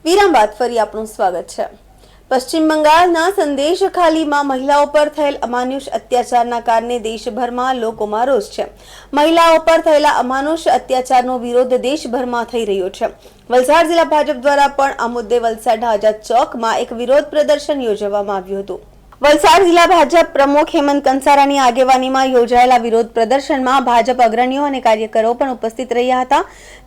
વિરામ બાદ ફરી આપનું સ્વાગત છે। પશ્ચિમ બંગાળના સંદેશ ખાલીમાં મહિલાઓ પર થયેલ અમાનુષ અત્યાચારના કારણે દેશભરમાં લોકોમાં રોષ છે। મહિલાઓ પર થયેલા અમાનુષ અત્યાચારનો વિરોધ દેશભરમાં થઈ રહ્યો છે। વલસાડ जिला ભાજપ દ્વારા પણ આ મુદ્દે વલસાડ આઝાદ ચોકમાં એક વિરોધ પ્રદર્શન યોજવામાં આવ્યું હતું। વલસાડ જિલ્લા ભાજપ પ્રમુખ હેમંત કંસારાની આગેવાનીમાં યોજાયેલા વિરોધ પ્રદર્શનમાં ભાજપ અગ્રણીઓ અને કાર્યકરો પણ ઉપસ્થિત રહ્યા હતા.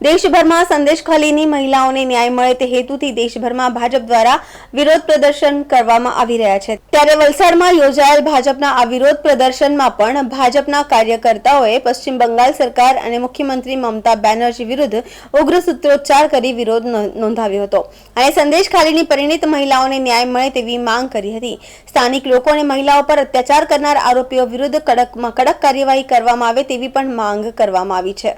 દેશભરમાં સંદેશખાલીની મહિલાઓને ન્યાય મળે તે હેતુથી દેશભરમાં ભાજપ દ્વારા વિરોધ પ્રદર્શન કરવામાં આવી રહ્યા છે. ત્યારે વલસાડમાં યોજાયેલ ભાજપના આ વિરોધ પ્રદર્શનમાં પણ ભાજપના કાર્યકર્તાઓએ પશ્ચિમ બંગાળ સરકાર અને મુખ્યમંત્રી મમતા બેનર્જી વિરુદ્ધ ઉગ્ર સૂત્રોચ્ચાર કરી વિરોધ નોંધાવ્યો હતો અને સંદેશખાલીની પરિણીત મહિલાઓને ન્યાય મળે તેવી માંગ કરી હતી. સ્થાનિક લોકો અને મહિલાઓ પર અત્યાચાર કરનાર આરોપીઓ વિરુદ્ધ કડકમાં કડક કાર્યવાહી કરવામાં આવે તેવી પણ માંગ કરવામાં આવી છે.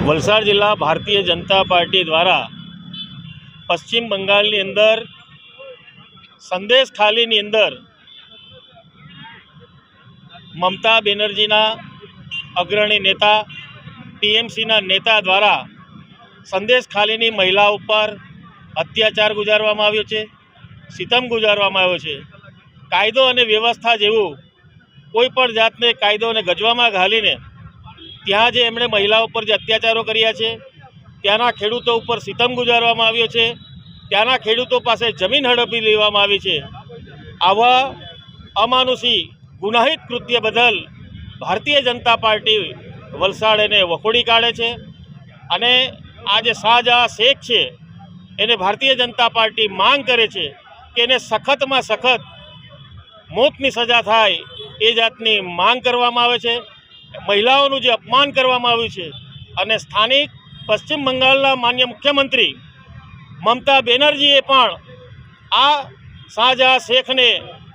વલસાડ જિલ્લા ભારતીય જનતા પાર્ટી દ્વારા પશ્ચિમ બંગાળની અંદર સંદેશખાલીની અંદર મમતા બેનર્જીના અગ્રણી નેતા ટીએમસીના નેતા દ્વારા સંદેશખાલીની મહિલા ઉપર અત્યાચાર ગુજારવામાં આવ્યો છે, સિતમ ગુજારવામાં આવ્યો છે. કાયદો અને વ્યવસ્થા જેવું કોઈ પણ જાતને કાયદો અને ગજવામાં ઘાલીને ત્યાં જે એમણે મહિલાઓ પર જે અત્યાચારો કર્યા છે, ત્યાંના ખેડૂતો ઉપર સિતમ ગુજારવામાં આવ્યો છે, ત્યાંના ખેડૂતો પાસે જમીન હડપી લેવામાં આવી છે. આવા અમાનુષી ગુનાહિત કૃત્ય બદલ ભારતીય જનતા પાર્ટી વલસાડ એને વખોડી કાઢે છે અને આ જે શાહજહાં શેખ છે એને ભારતીય જનતા પાર્ટી માંગ કરે છે કે એને સખતમાં સખત મોતની સજા થાય એ જાતની માંગ કરવામાં આવે છે. મહિલાઓનું જે અપમાન કરવામાં આવ્યું છે અને સ્થાનિક પશ્ચિમ બંગાળના માન્ય મુખ્યમંત્રી મમતા બેનર્જીએ પણ આ શાહજહાં શેખને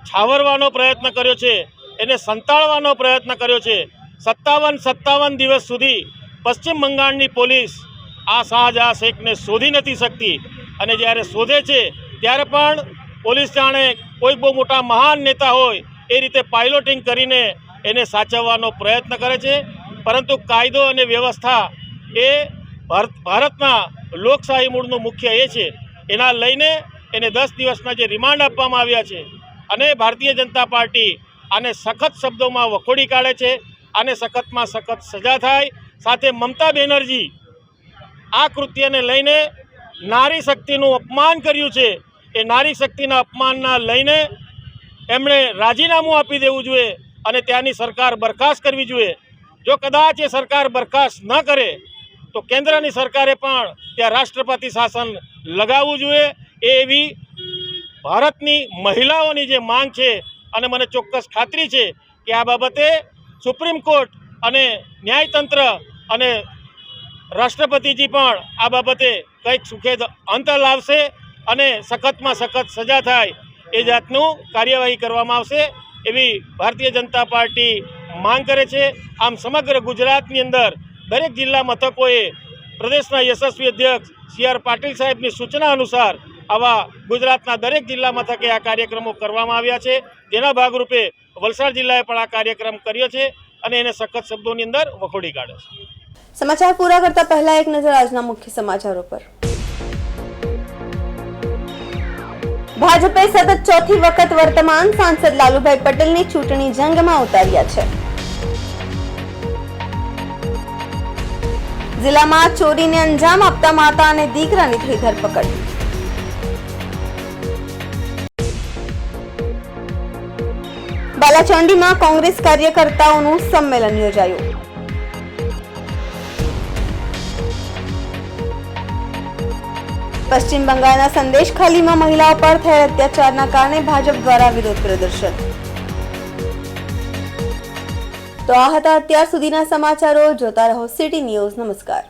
છાવરવાનો પ્રયત્ન કર્યો છે, એને સંતાડવાનો પ્રયત્ન કર્યો છે. 57 દિવસ સુધી પશ્ચિમ બંગાળની પોલીસ આ શાહજહાં શેખને શોધી નથી શકતી અને જ્યારે શોધે છે ત્યારે પણ પોલીસ જાણે કોઈ બહુ મોટા મહાન નેતા હોય એ રીતે પાઇલોટિંગ કરીને એને સાચવવાનો પ્રયત્ન કરે છે. પરંતુ કાયદો અને વ્યવસ્થા એ ભારતના લોકશાહી મૂળનું મુખ્ય એ છે. એના લઈને એને 10 દિવસના જે રિમાન્ડ આપવામાં આવ્યા છે અને ભારતીય જનતા પાર્ટી આને સખત શબ્દોમાં વખોડી કાઢે છે. આને સખતમાં સખત સજા થાય. સાથે મમતા બેનર્જી આ કૃત્યને લઈને નારી શક્તિનું અપમાન કર્યું છે. એ નારી શક્તિના અપમાનના લઈને એમણે રાજીનામું આપી દેવું જોઈએ અને ત્યાંની સરકાર બરખાસ્ત કરવી જોઈએ. જો કદાચ એ સરકાર બરખાસ્ત ન કરે તો કેન્દ્રની સરકારે પણ ત્યાં રાષ્ટ્રપતિ શાસન લગાવવું જોઈએ. એવી ભારતની મહિલાઓની જે માંગ છે અને મને ચોક્કસ ખાતરી છે કે આ બાબતે સુપ્રીમ કોર્ટ અને ન્યાયતંત્ર અને રાષ્ટ્રપતિજી પણ આ બાબતે કંઈક સુખેદ અંત લાવશે અને સખતમાં સખત સજા થાય એ જાતનું કાર્યવાહી કરવામાં આવશે એવી ભારતીય જનતા પાર્ટી માંગ કરે છે. આમ સમગ્ર ગુજરાતની અંદર દરેક જિલ્લા મથકોએ પ્રદેશના યશસ્વી અધ્યક્ષ સી.આર. પાટીલ સાહેબની સૂચના અનુસાર આવા ગુજરાતના દરેક જિલ્લા મથકે આ કાર્યક્રમો કરવામાં આવ્યા છે. જેના ભાગરૂપે વલસાડ જિલ્લાએ પણ આ કાર્યક્રમ કર્યો છે અને એને સખત શબ્દોની અંદર વખોડી કાઢ્યો છે. સમાચાર પૂરા કરતા પહેલા એક નજર આજના મુખ્ય સમાચારો પર. ભાજપે સતત ચોથી વખત વર્તમાન સાંસદ લાલુભાઈ પટેલની ચૂંટણી જંગમાં ઉતાર્યા છે. જિલ્લામાં ચોરીને અંજામ આપતા માતા અને દીકરાની થઈ ધરપકડ. બાલાચોંડીમાં કોંગ્રેસ કાર્યકર્તાઓનું સંમેલન યોજાયું. પશ્ચિમ બંગાળના સંદેશખાલીમાં મહિલાઓ પર થયેલ અત્યાચારના કારણે ભાજપ દ્વારા વિરોધ પ્રદર્શન. તો આ હતા અત્યાર સુધીના સમાચારો. જોતા રહો સિટી ન્યૂઝ. નમસ્કાર.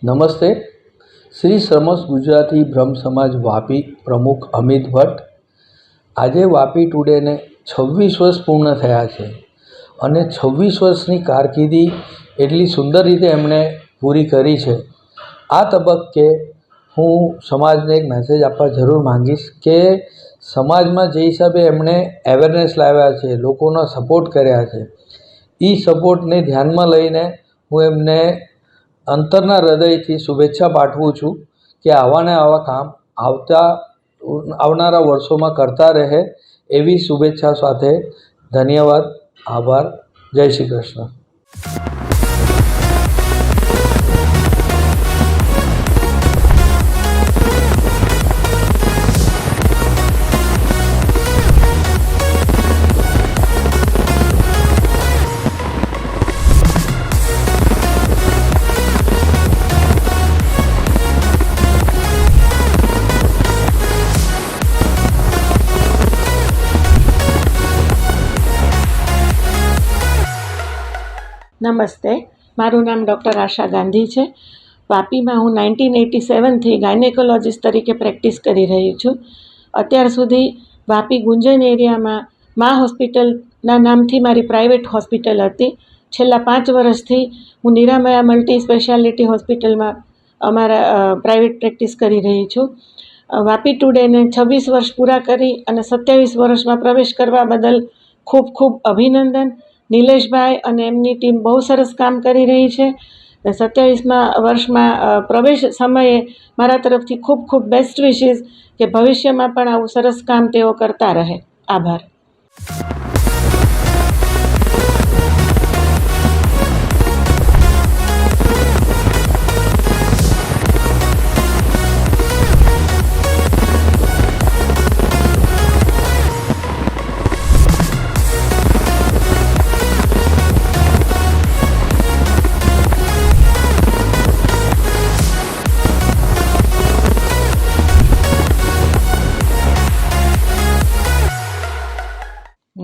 નમસ્તે. શ્રી સમસ્ત ગુજરાતી બ્રહ્મ સમાજ વાપી પ્રમુખ અમિત ભટ્ટ. આજે વાપી ટુડેને 26 વર્ષ પૂર્ણ થયા છે અને 26 વર્ષની કારકિર્દી એટલી સુંદર રીતે એમણે પૂરી કરી છે. આ તબક્કે હું સમાજને એક મેસેજ આપવા જરૂર માંગીશ કે સમાજમાં જે હિસાબે એમણે અવેરનેસ લાવ્યા છે, લોકોનો સપોર્ટ કર્યા છે, એ સપોર્ટને ધ્યાનમાં લઈને હું એમને અંતરના હૃદયથી શુભેચ્છા પાઠવું છું કે આવા ને આવા કામ આવનારા વર્ષોમાં કરતા રહે એવી શુભેચ્છા સાથે. ધન્યવાદ, આભાર, જય શ્રી કૃષ્ણ. નમસ્તે, મારું નામ ડૉક્ટર આશા ગાંધી છે. વાપીમાં હું 1987થી ગાયનેકોલોજીસ્ટ તરીકે પ્રેક્ટિસ કરી રહી છું. અત્યાર સુધી વાપી ગુંજન એરિયામાં મા હોસ્પિટલના નામથી મારી પ્રાઇવેટ હોસ્પિટલ હતી. છેલ્લા 5 વર્ષથી હું નિરામયા મલ્ટી સ્પેશિયાલિટી હોસ્પિટલમાં અમારા પ્રાઇવેટ પ્રેક્ટિસ કરી રહી છું. વાપી ટુડેને 26 વર્ષ પૂરા કરી અને 27 વર્ષમાં પ્રવેશ કરવા બદલ ખૂબ ખૂબ અભિનંદન. નિલેશભાઈ અને એમની ટીમ બહુ સરસ કામ કરી રહી છે. 27મા વર્ષમાં પ્રવેશ સમયે મારા તરફથી ખૂબ ખૂબ બેસ્ટ વિશીસ કે ભવિષ્યમાં પણ આવું સરસ કામ તેઓ કરતા રહે. આભાર.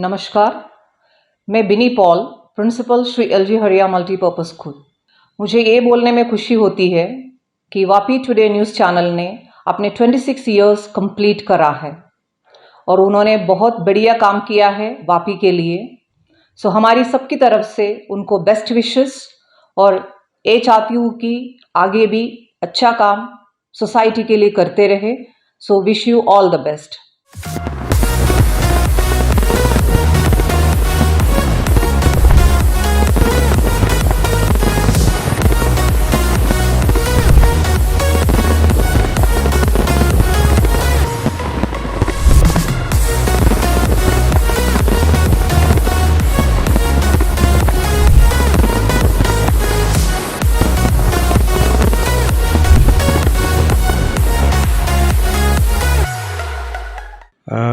नमस्कार, मैं बिनी पॉल, प्रिंसिपल श्री एलजी हरिया मल्टीपर्पज़ स्कूल. मुझे ये बोलने में खुशी होती है कि वापी टुडे न्यूज़ चैनल ने अपने 26 ईयर्स कंप्लीट करा है और उन्होंने बहुत बढ़िया काम किया है वापी के लिए. सो हमारी सबकी तरफ से उनको बेस्ट विशेस और ये चाहती हूँ कि आगे भी अच्छा काम सोसाइटी के लिए करते रहे. So wish you all the best.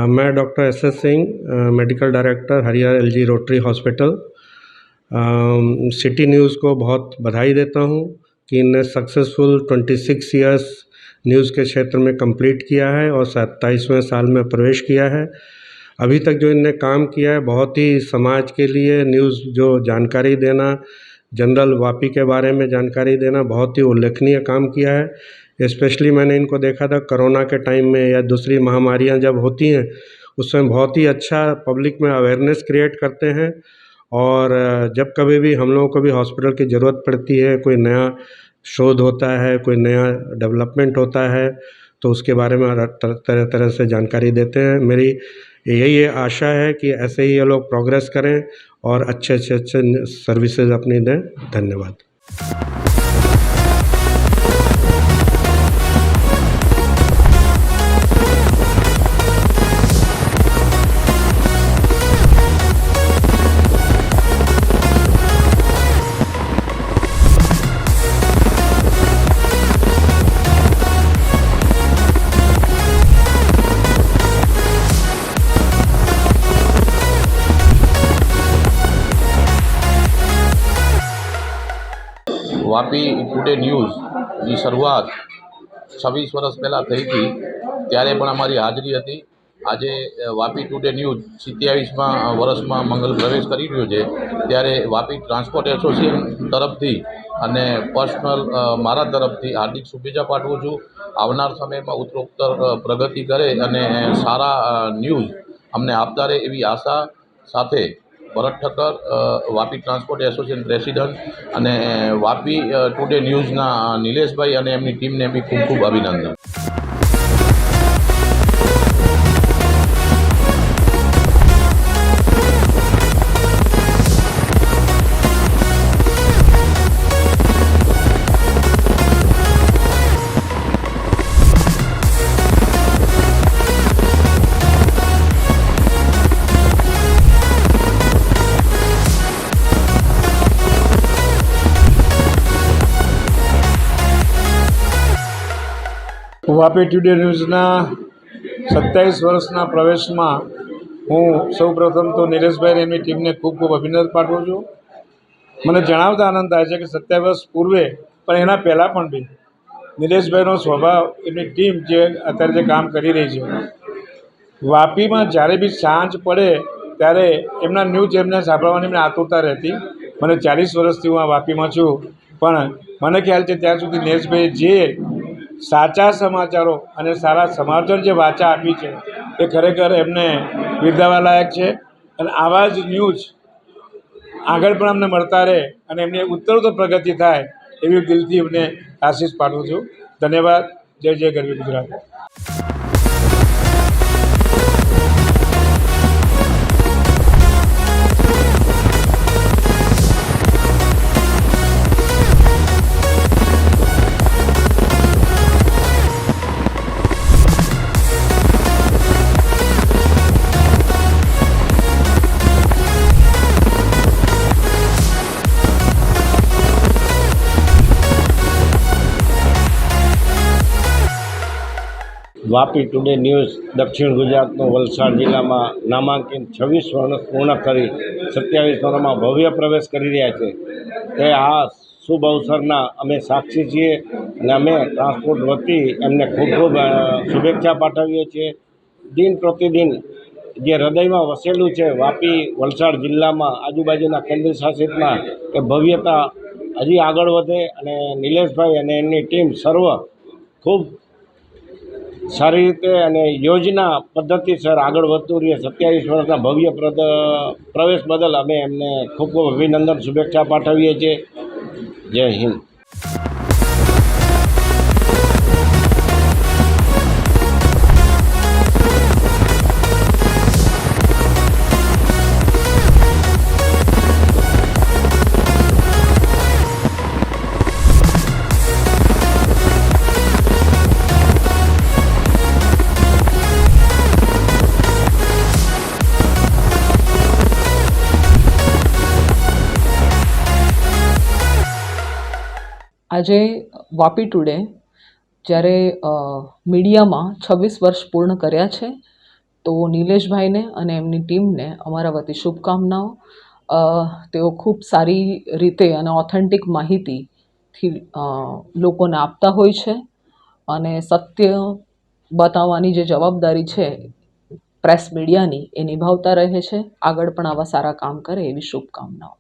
मैं doctor S Singh, medical director Haria LG rotary hospital. City news को बहुत बधाई देता हूँ कि इनने सक्सेसफुल 26 ईयर्स न्यूज़ के क्षेत्र में कंप्लीट किया है और 27वें साल में प्रवेश किया है. अभी तक जो इनने काम किया है बहुत ही समाज के लिए न्यूज़ जो जानकारी देना, जनरल वापी के बारे में जानकारी देना, बहुत ही उल्लेखनीय काम किया है. स्पेशली मैंने इनको देखा था कोरोना के टाइम में या दूसरी महामारियां जब होती हैं उसमें बहुत ही अच्छा पब्लिक में अवेयरनेस क्रिएट करते हैं. और जब कभी भी हम लोगों को भी हॉस्पिटल की ज़रूरत पड़ती है, कोई नया शोध होता है, कोई नया डेवलपमेंट होता है, तो उसके बारे में तरह तरह से जानकारी देते हैं. मेरी यही आशा है कि ऐसे ही ये लोग प्रोग्रेस करें और अच्छे सर्विसेज अपनी दें. धन्यवाद. વાપી ટુડે ન્યૂઝની શરૂઆત 26 વર્ષ પહેલાં થઈ હતી, ત્યારે પણ અમારી હાજરી હતી. આજે વાપી ટુડે ન્યૂઝ 27મા વર્ષમાં મંગલ પ્રવેશ કરી રહ્યો છે, ત્યારે વાપી ટ્રાન્સપોર્ટ એસોસિએશન તરફથી અને પર્સનલ મારા તરફથી હાર્દિક શુભેચ્છા પાઠવું છું. આવનાર સમયમાં ઉત્તરોત્તર પ્રગતિ કરે અને સારા ન્યૂઝ અમને આપતા રહે એવી આશા સાથે Bharat Thakkar, Vapi transport association president અને વાપી ટુડે ન્યૂઝના નિલેશભાઈ અને એમની ટીમને બી ખૂબ ખૂબ અભિનંદન. વાપી ટુડે ન્યૂઝના 27 વર્ષના પ્રવેશમાં હું સૌપ્રથમ તો નિલેશભાઈ અને એમની ટીમને ખૂબ ખૂબ અભિનંદન પાઠવું છું. મને જણાવતા આનંદ થાય છે કે 27 વર્ષ પૂર્વે પણ એના પહેલાં પણ બી નિલેશભાઈનો સ્વભાવ, એમની ટીમ જે અત્યારે જે કામ કરી રહી છે, વાપીમાં જ્યારે બી સાંજ પડે ત્યારે એમના ન્યૂઝ એમને સાંભળવાની એમને આતુરતા રહેતી. મને 40 વર્ષથી હું આ વાપીમાં છું, પણ મને ખ્યાલ છે ત્યાં સુધી નિલેશભાઈ જે સાચા સમાચારો અને સારા સમાચાર જે વાચા આપી છે એ ખરેખર એમને બિરદાવવા લાયક છે. અને આવા જ ન્યૂઝ આગળ પણ અમને મળતા રહે અને એમની ઉત્તરોત્તર પ્રગતિ થાય એવી દિલથી એમને આશીષ પાઠવું છું. ધન્યવાદ. જય જય ગરવી ગુજરાત. વાપી ટુડે ન્યૂઝ દક્ષિણ ગુજરાતનો વલસાડ જિલ્લામાં નામાંકિત 26 વર્ષ પૂર્ણ કરી 27 વર્ષમાં ભવ્ય પ્રવેશ કરી રહ્યા છે. તે આ શુભ અવસરના અમે સાક્ષી છીએ અને અમે ટ્રાન્સપોર્ટ વતી એમને ખૂબ ખૂબ શુભેચ્છા પાઠવીએ છીએ. દિન પ્રતિદિન જે હૃદયમાં વસેલું છે વાપી વલસાડ જિલ્લામાં આજુબાજુના કેન્દ્ર શાસિતમાં એ ભવ્યતા હજી આગળ વધે અને નિલેશભાઈ અને એમની ટીમ સર્વ ખૂબ સારી રીતે અને યોજના પદ્ધતિસર આગળ વધતું રહીએ. 27 વર્ષના ભવ્ય પ્રવેશ બદલ અમે એમને ખૂબ ખૂબ અભિનંદન, શુભેચ્છા પાઠવીએ છીએ. જય હિન્દ. આજે વાપી ટુડે જ્યારે મીડિયામાં 26 વર્ષ પૂર્ણ કર્યા છે, તો નિલેશભાઈને અને એમની ટીમને અમારા વતી શુભકામનાઓ. તેઓ ખૂબ સારી રીતે અને ઓથેન્ટિક માહિતીથી લોકોને આપતા હોય છે અને સત્ય બતાવવાની જે જવાબદારી છે પ્રેસ મીડિયાની એ નિભાવતા રહે છે. આગળ પણ આવા સારા કામ કરે એવી શુભકામનાઓ.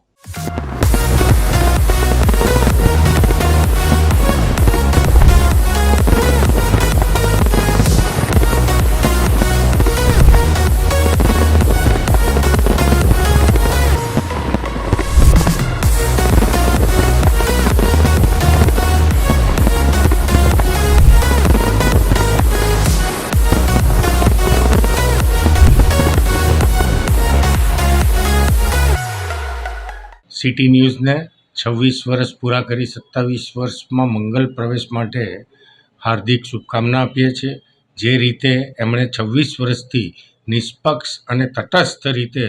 સિટી ન્યૂઝને 26 વર્ષ પૂરા કરી 27 વર્ષમાં મંગલ પ્રવેશ માટે હાર્દિક શુભકામના આપીએ છીએ. જે રીતે એમણે 26 વર્ષથી નિષ્પક્ષ અને તટસ્થ રીતે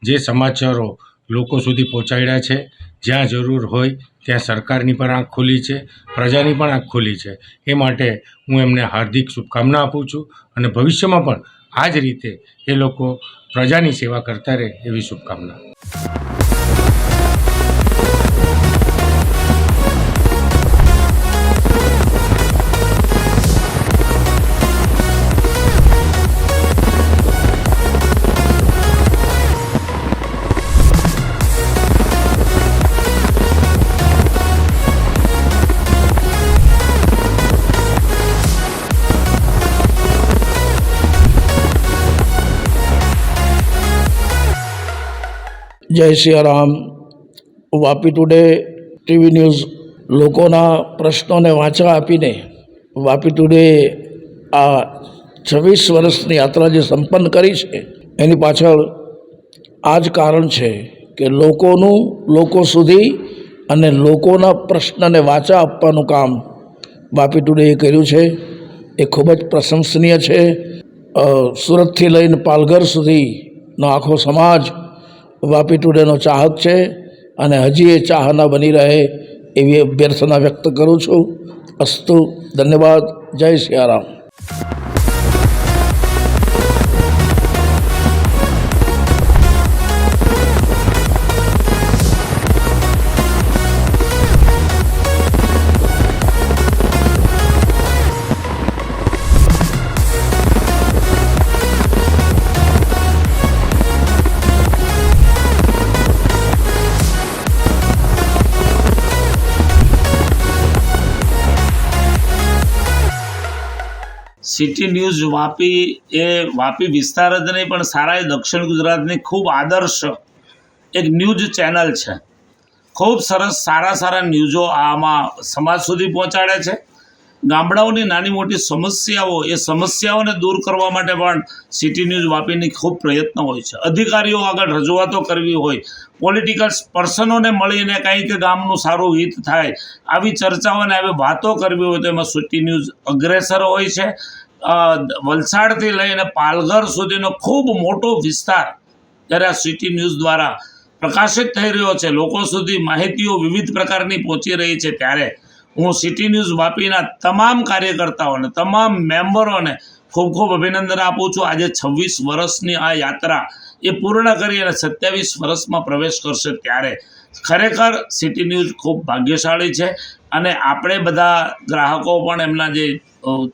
જે સમાચારો લોકો સુધી પહોંચાડ્યા છે, જ્યાં જરૂર હોય ત્યાં સરકારની પણ આંખ ખોલી છે, પ્રજાની પણ આંખ ખોલી છે. એ માટે હું એમને હાર્દિક શુભકામના આપું છું અને ભવિષ્યમાં પણ આ જ રીતે એ લોકો પ્રજાની સેવા કરતા રહે એવી શુભકામના. જય Siyaram. Vapi today TV news લોકોના પ્રશ્નોને વાંચા આપીને વાપી ટુડે આ 26 વર્ષની યાત્રા જે સંપન્ન કરી છે એની પાછળ આ જ કારણ છે કે લોકો સુધી અને લોકોના પ્રશ્નને વાંચા આપવાનું કામ વાપી ટુડેએ કર્યું છે. એ ખૂબ જ પ્રશંસનીય છે. સુરતથી લઈને પાલઘર સુધીનો આખો સમાજ વાપી ટુડેનો ચાહક છે અને હજી એ ચાહના બની રહે એવી અભ્યર્થના વ્યક્ત કરું છું. અસ્તુ, ધન્યવાદ. જય સિયારામ. સિટી ન્યૂઝ વાપી એ વાપી વિસ્તાર જ નહીં પણ સારા દક્ષિણ ગુજરાતની ખૂબ આદર્શ એક ન્યૂઝ ચેનલ છે. ખૂબ સરસ સારા ન્યૂઝો આમાં સમાજ સુધી પહોંચાડે છે. ગામડાઓની નાની મોટી સમસ્યાઓ એ સમસ્યાઓને દૂર કરવા માટે પણ સિટી ન્યૂઝ વાપીની ખૂબ પ્રયત્ન હોય છે. અધિકારીઓ આગળ રજૂઆતો કરવી હોય, પોલિટિકલ પર્સનોને મળીને કંઈક ગામનું સારું હિત થાય આવી ચર્ચાઓને આવી વાતો કરવી હોય તો એમાં સિટી ન્યૂઝ અગ્રેસર હોય છે. વલસાડથી લઈને પાલઘર સુધીનો ખૂબ મોટો વિસ્તાર જ્યારે આ સિટી ન્યૂઝ દ્વારા પ્રકાશિત થઈ રહ્યો છે, લોકો સુધી માહિતીઓ વિવિધ પ્રકારની પહોંચી રહી છે, ત્યારે હું સિટી ન્યૂઝ વાપીના તમામ કાર્યકર્તાઓને, તમામ મેમ્બરોને ખૂબ ખૂબ અભિનંદન આપું છું. આજે 26 વર્ષની આ યાત્રા એ પૂર્ણ કરી અને 27 વર્ષમાં પ્રવેશ કરશે ત્યારે ખરેખર સિટી ન્યૂઝ ખૂબ ભાગ્યશાળી છે અને આપણે બધા ગ્રાહકો પણ એમના જે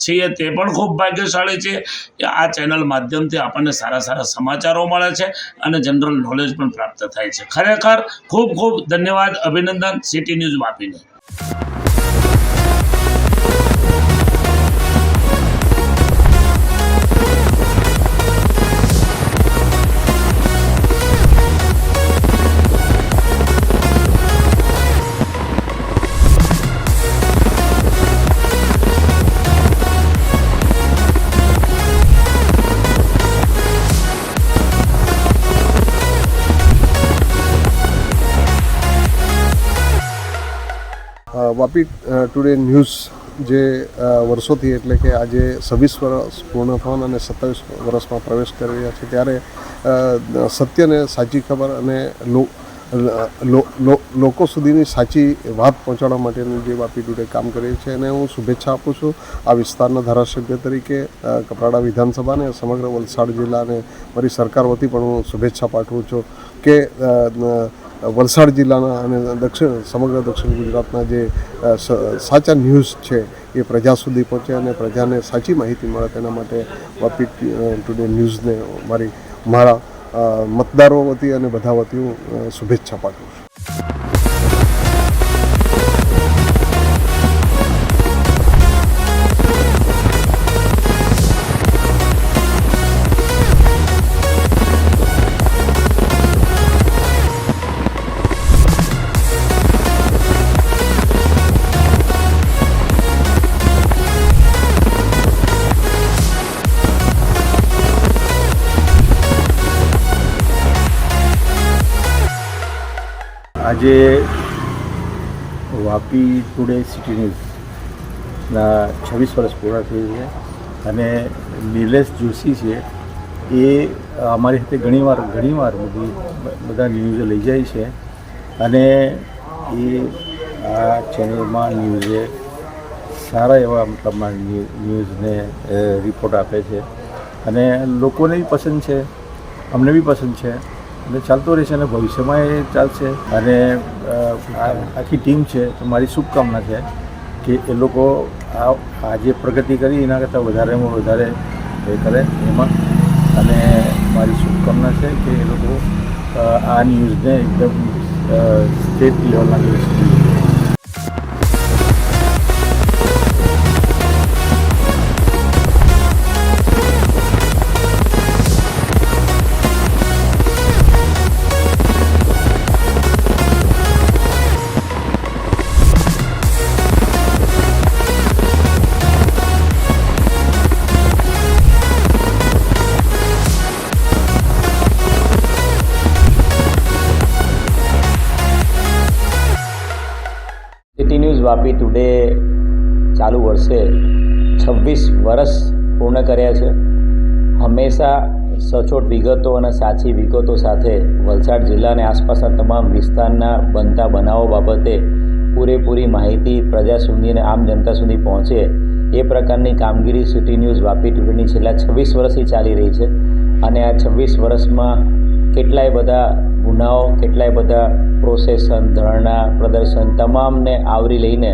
છીએ તે પણ ખૂબ ભાગ્યશાળી છે કે આ ચેનલ માધ્યમથી આપણને સારા સમાચારો મળે છે અને જનરલ નોલેજ પણ પ્રાપ્ત થાય છે. ખરેખર ખૂબ ખૂબ ધન્યવાદ, અભિનંદન સિટી ન્યૂઝ વાપીને. વાપી ટુડે ન્યૂઝ જે વર્ષોથી એટલે કે આજે 26 વર્ષ પૂર્ણ થવાના અને 27 વર્ષમાં પ્રવેશ કરી રહ્યા છે ત્યારે સત્યને સાચી ખબર અને લોકો સુધીની સાચી વાત પહોંચાડવા માટેનું જે વાપી ટુડે કામ કરે છે એને હું શુભેચ્છા આપું છું. આ વિસ્તારના ધારાસભ્ય તરીકે કપરાડા વિધાનસભા અને સમગ્ર વલસાડ જિલ્લાને મારી સરકાર વતી પણ હું શુભેચ્છા પાઠવું છું કે વલસાડ જિલ્લાના અને સમગ્ર દક્ષિણ ગુજરાતના જે સાચા ન્યૂઝ છે એ પ્રજા સુધી પહોંચે અને પ્રજાને સાચી માહિતી મળે તેના માટે વાપી ટુડે ન્યૂઝને મારા મતદારો વતી અને બધા વતી હું શુભેચ્છા પાઠવું છું. આજે વાપી ટુડે સિટી ન્યૂઝના 26 વર્ષ પૂરા થઈ છે અને નિલેશ જોશી છે એ અમારી સાથે ઘણીવાર બધા ન્યૂઝ લઈ જાય છે અને એ આ ચેનલમાં ન્યૂઝે સારા એવા મતલબમાં ન્યૂઝને રિપોર્ટ આપે છે અને લોકોને બી પસંદ છે, અમને બી પસંદ છે અને ચાલતો રહેશે અને ભવિષ્યમાં એ ચાલશે. અને આખી ટીમ છે તો મારી શુભકામના છે કે એ લોકો આજે પ્રગતિ કરી એના કરતાં વધારેમાં વધારે એ કરે એમાં, અને મારી શુભકામના છે કે એ લોકો આ ન્યૂઝને એકદમ સ્ટેટ લેવલના ન્યૂઝ વાપી ટુડે ચાલુ વર્ષે 26 વર્ષ પૂર્ણ કર્યા છે. હંમેશા સચોટ વિગતો અને સાચી વિગતો સાથે વલસાડ જિલ્લા અને આસપાસના તમામ વિસ્તારના બનતા બનાવો બાબતે પૂરેપૂરી માહિતી પ્રજા સુધી અને આમ જનતા સુધી પહોંચે એ પ્રકારની કામગીરી સિટી ન્યૂઝ વાપી ટુડેની છેલ્લા 26 વર્ષથી ચાલી રહી છે. અને આ 26 વર્ષમાં કેટલાય બધા ગુનાઓ, કેટલાય બધા પ્રોસેસન, ધરણા, પ્રદર્શન તમામને આવરી લઈને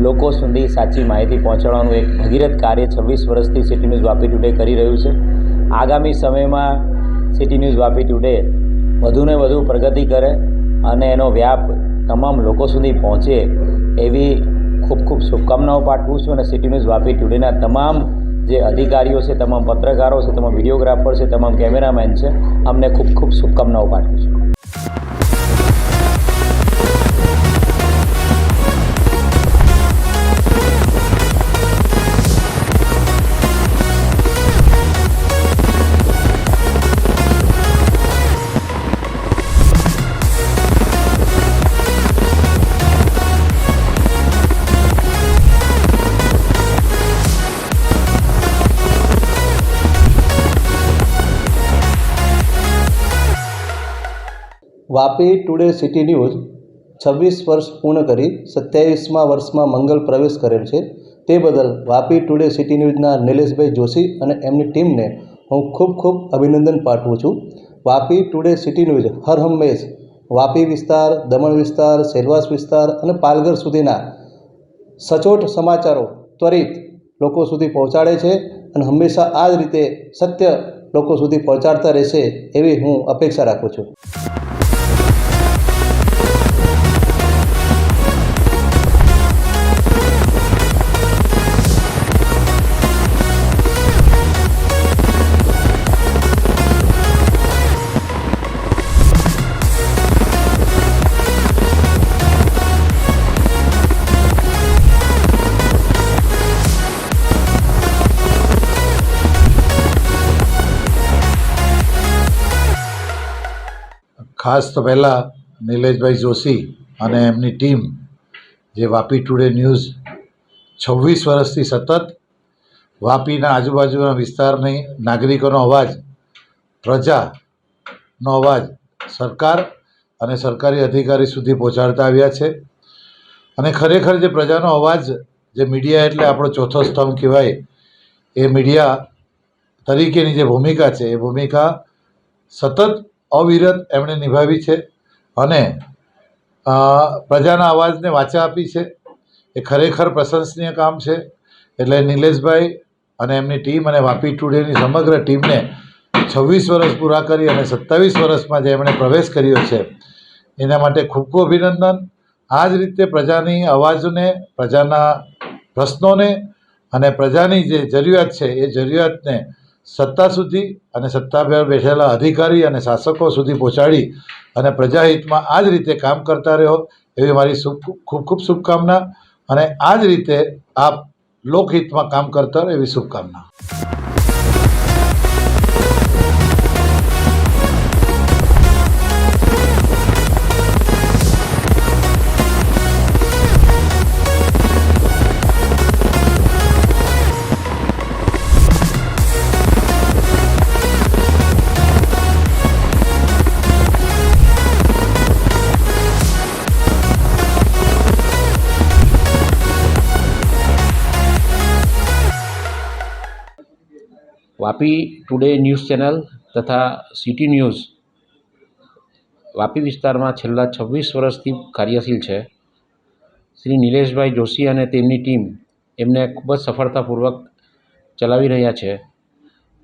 લોકો સુધી સાચી માહિતી પહોંચાડવાનું એક ભગીરથ કાર્ય 26 વર્ષથી સિટી ન્યૂઝ વાપી ટુડે કરી રહ્યું છે. આગામી સમયમાં સિટી ન્યૂઝ વાપી ટુડે વધુને વધુ પ્રગતિ કરે અને એનો વ્યાપ તમામ લોકો સુધી પહોંચે એવી ખૂબ ખૂબ શુભકામનાઓ પાઠવું છું. અને સિટી ન્યૂઝ વાપી ટુડેના તમામ જે અધિકારીઓ છે, તમામ પત્રકારો છે, તમામ વિડીયોગ્રાફર છે, તમામ કેમેરામેન છે, અમને ખૂબ ખૂબ શુભકામનાઓ પાઠવું છું. વાપી ટુડે સિટી ન્યૂઝ 26 વર્ષ પૂર્ણ કરી 27મા વર્ષમાં મંગલ પ્રવેશ કરેલ છે. તે બદલ વાપી ટુડે સિટી ન્યૂઝના નિલેશભાઈ જોશી અને એમની ટીમને હું ખૂબ ખૂબ અભિનંદન પાઠવું છું. વાપી ટુડે સિટી ન્યૂઝ હર હંમેશ વાપી વિસ્તાર, દમણ વિસ્તાર, સેલવાસ વિસ્તાર અને પાલઘર સુધીના સચોટ સમાચારો ત્વરિત લોકો સુધી પહોંચાડે છે અને હંમેશા આ જ રીતે સત્ય લોકો સુધી પહોંચાડતા રહેશે એવી હું અપેક્ષા રાખું છું. ખાસ તો પહેલાં નિલેશભાઈ જોશી અને એમની ટીમ જે વાપી ટુડે ન્યૂઝ 26 વર્ષથી સતત વાપીના આજુબાજુના વિસ્તારની નાગરિકોનો અવાજ, પ્રજાનો અવાજ સરકાર અને સરકારી અધિકારી સુધી પહોંચાડતા આવ્યા છે. અને ખરેખર જે પ્રજાનો અવાજ, જે મીડિયા એટલે આપણો ચોથો સ્તંભ કહેવાય, એ મીડિયા તરીકેની જે ભૂમિકા છે એ ભૂમિકા સતત અવિરત એમણે નિભાવી છે અને પ્રજાના અવાજને વાચા આપી છે. એ ખરેખર પ્રશંસનીય કામ છે. એટલે નિલેશભાઈ અને એમની ટીમ અને વાપી ટુડેની સમગ્ર ટીમને 26 વર્ષ પૂરા કરી અને 27 વર્ષમાં જે એમણે પ્રવેશ કર્યો છે એના માટે ખૂબ ખૂબ અભિનંદન. આ જ રીતે પ્રજાની અવાજને, પ્રજાના પ્રશ્નોને અને પ્રજાની જે જરૂરિયાત છે એ જરૂરિયાતને સત્તા સુધી અને સત્તા પર બેઠેલા અધિકારી અને શાસકો સુધી પહોંચાડી અને પ્રજાહિતમાં આ જ રીતે કામ કરતા રહો એવી મારી ખૂબ ખૂબ શુભકામના. અને આ જ રીતે આપ લોકહિતમાં કામ કરતા રહો એવી શુભકામના. વાપી ટુડે ન્યૂઝ ચેનલ તથા સિટી ન્યૂઝ વાપી વિસ્તારમાં છેલ્લા 26 વર્ષથી કાર્યશીલ છે. શ્રી નિલેશભાઈ જોશી અને તેમની ટીમ એમને ખૂબ જ સફળતાપૂર્વક ચલાવી રહ્યા છે.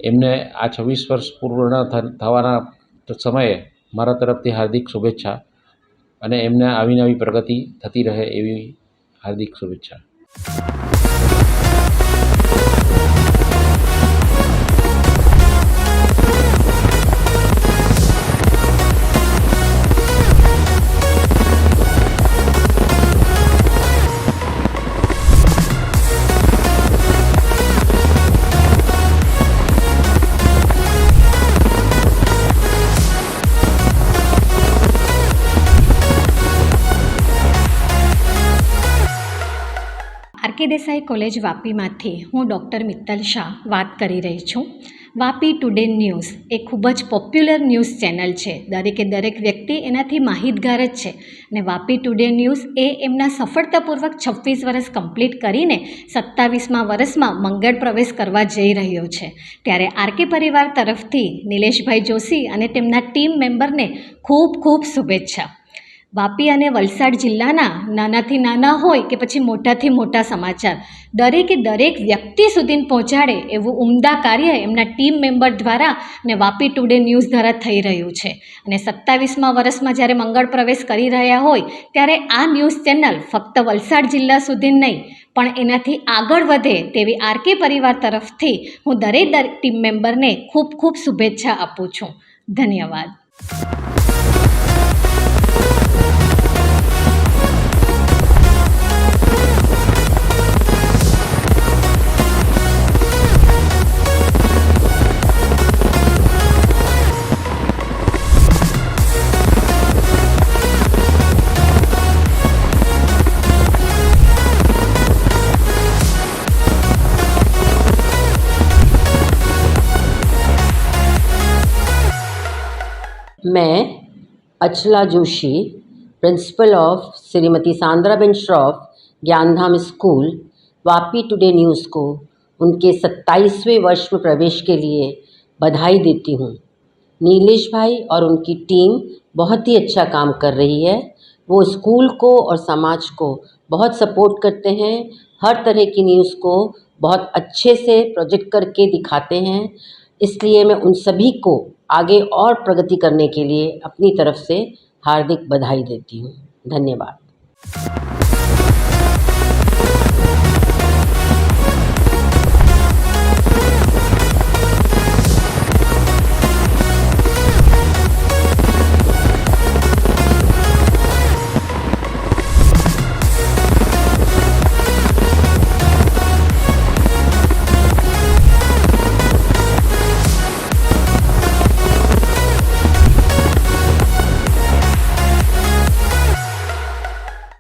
એમને આ 26 વર્ષ પૂર્ણ થવાના સમયે મારા તરફથી હાર્દિક શુભેચ્છા અને એમને આવી નવી પ્રગતિ થતી રહે એવી હાર્દિક શુભેચ્છા. કે દેસાઈ કોલેજ વાપીમાંથી હું ડૉક્ટર મિત્તલ શાહ વાત કરી રહી છું. વાપી ટુડે ન્યૂઝ એ ખૂબ જ પોપ્યુલર ન્યૂઝ ચેનલ છે. દરેક વ્યક્તિ એનાથી માહિતગાર જ છે. અને વાપી ટુડે ન્યૂઝ એ એમના સફળતાપૂર્વક 26 વર્ષ કમ્પ્લીટ કરીને 27મા વર્ષમાં મંગળ પ્રવેશ કરવા જઈ રહ્યો છે. ત્યારે આરકે પરિવાર તરફથી નિલેશભાઈ જોશી અને તેમના ટીમ મેમ્બરને ખૂબ ખૂબ શુભેચ્છા. વાપી અને વલસાડ જિલ્લાના નાનાથી નાના હોય કે પછી મોટાથી મોટા સમાચાર દરેક વ્યક્તિ સુધી પહોંચાડે એવું ઉમદા કાર્ય એમના ટીમ મેમ્બર દ્વારા અને વાપી ટુડે ન્યૂઝ દ્વારા થઈ રહ્યું છે. અને 27મા વર્ષમાં જ્યારે મંગળ પ્રવેશ કરી રહ્યા હોય ત્યારે આ ન્યૂઝ ચેનલ ફક્ત વલસાડ જિલ્લા સુધી નહીં પણ એનાથી આગળ વધે તેવી આરકે પરિવાર તરફથી હું દરેક ટીમ મેમ્બરને ખૂબ ખૂબ શુભેચ્છા આપું છું. ધન્યવાદ. मैं Achala Joshi, principal of Shrimati Sandraben Shroff Gyandham school, Vapi today news को उनके 27वें वर्ष में प्रवेश के लिए बधाई देती हूँ. नीलेश भाई और उनकी टीम बहुत ही अच्छा काम कर रही है. वो स्कूल को और समाज को बहुत सपोर्ट करते हैं. हर तरह की न्यूज़ को बहुत अच्छे से प्रोजेक्ट करके दिखाते हैं. इसलिए मैं उन सभी को आगे और प्रगति करने के लिए अपनी तरफ से हार्दिक बधाई देती हूँ. धन्यवाद.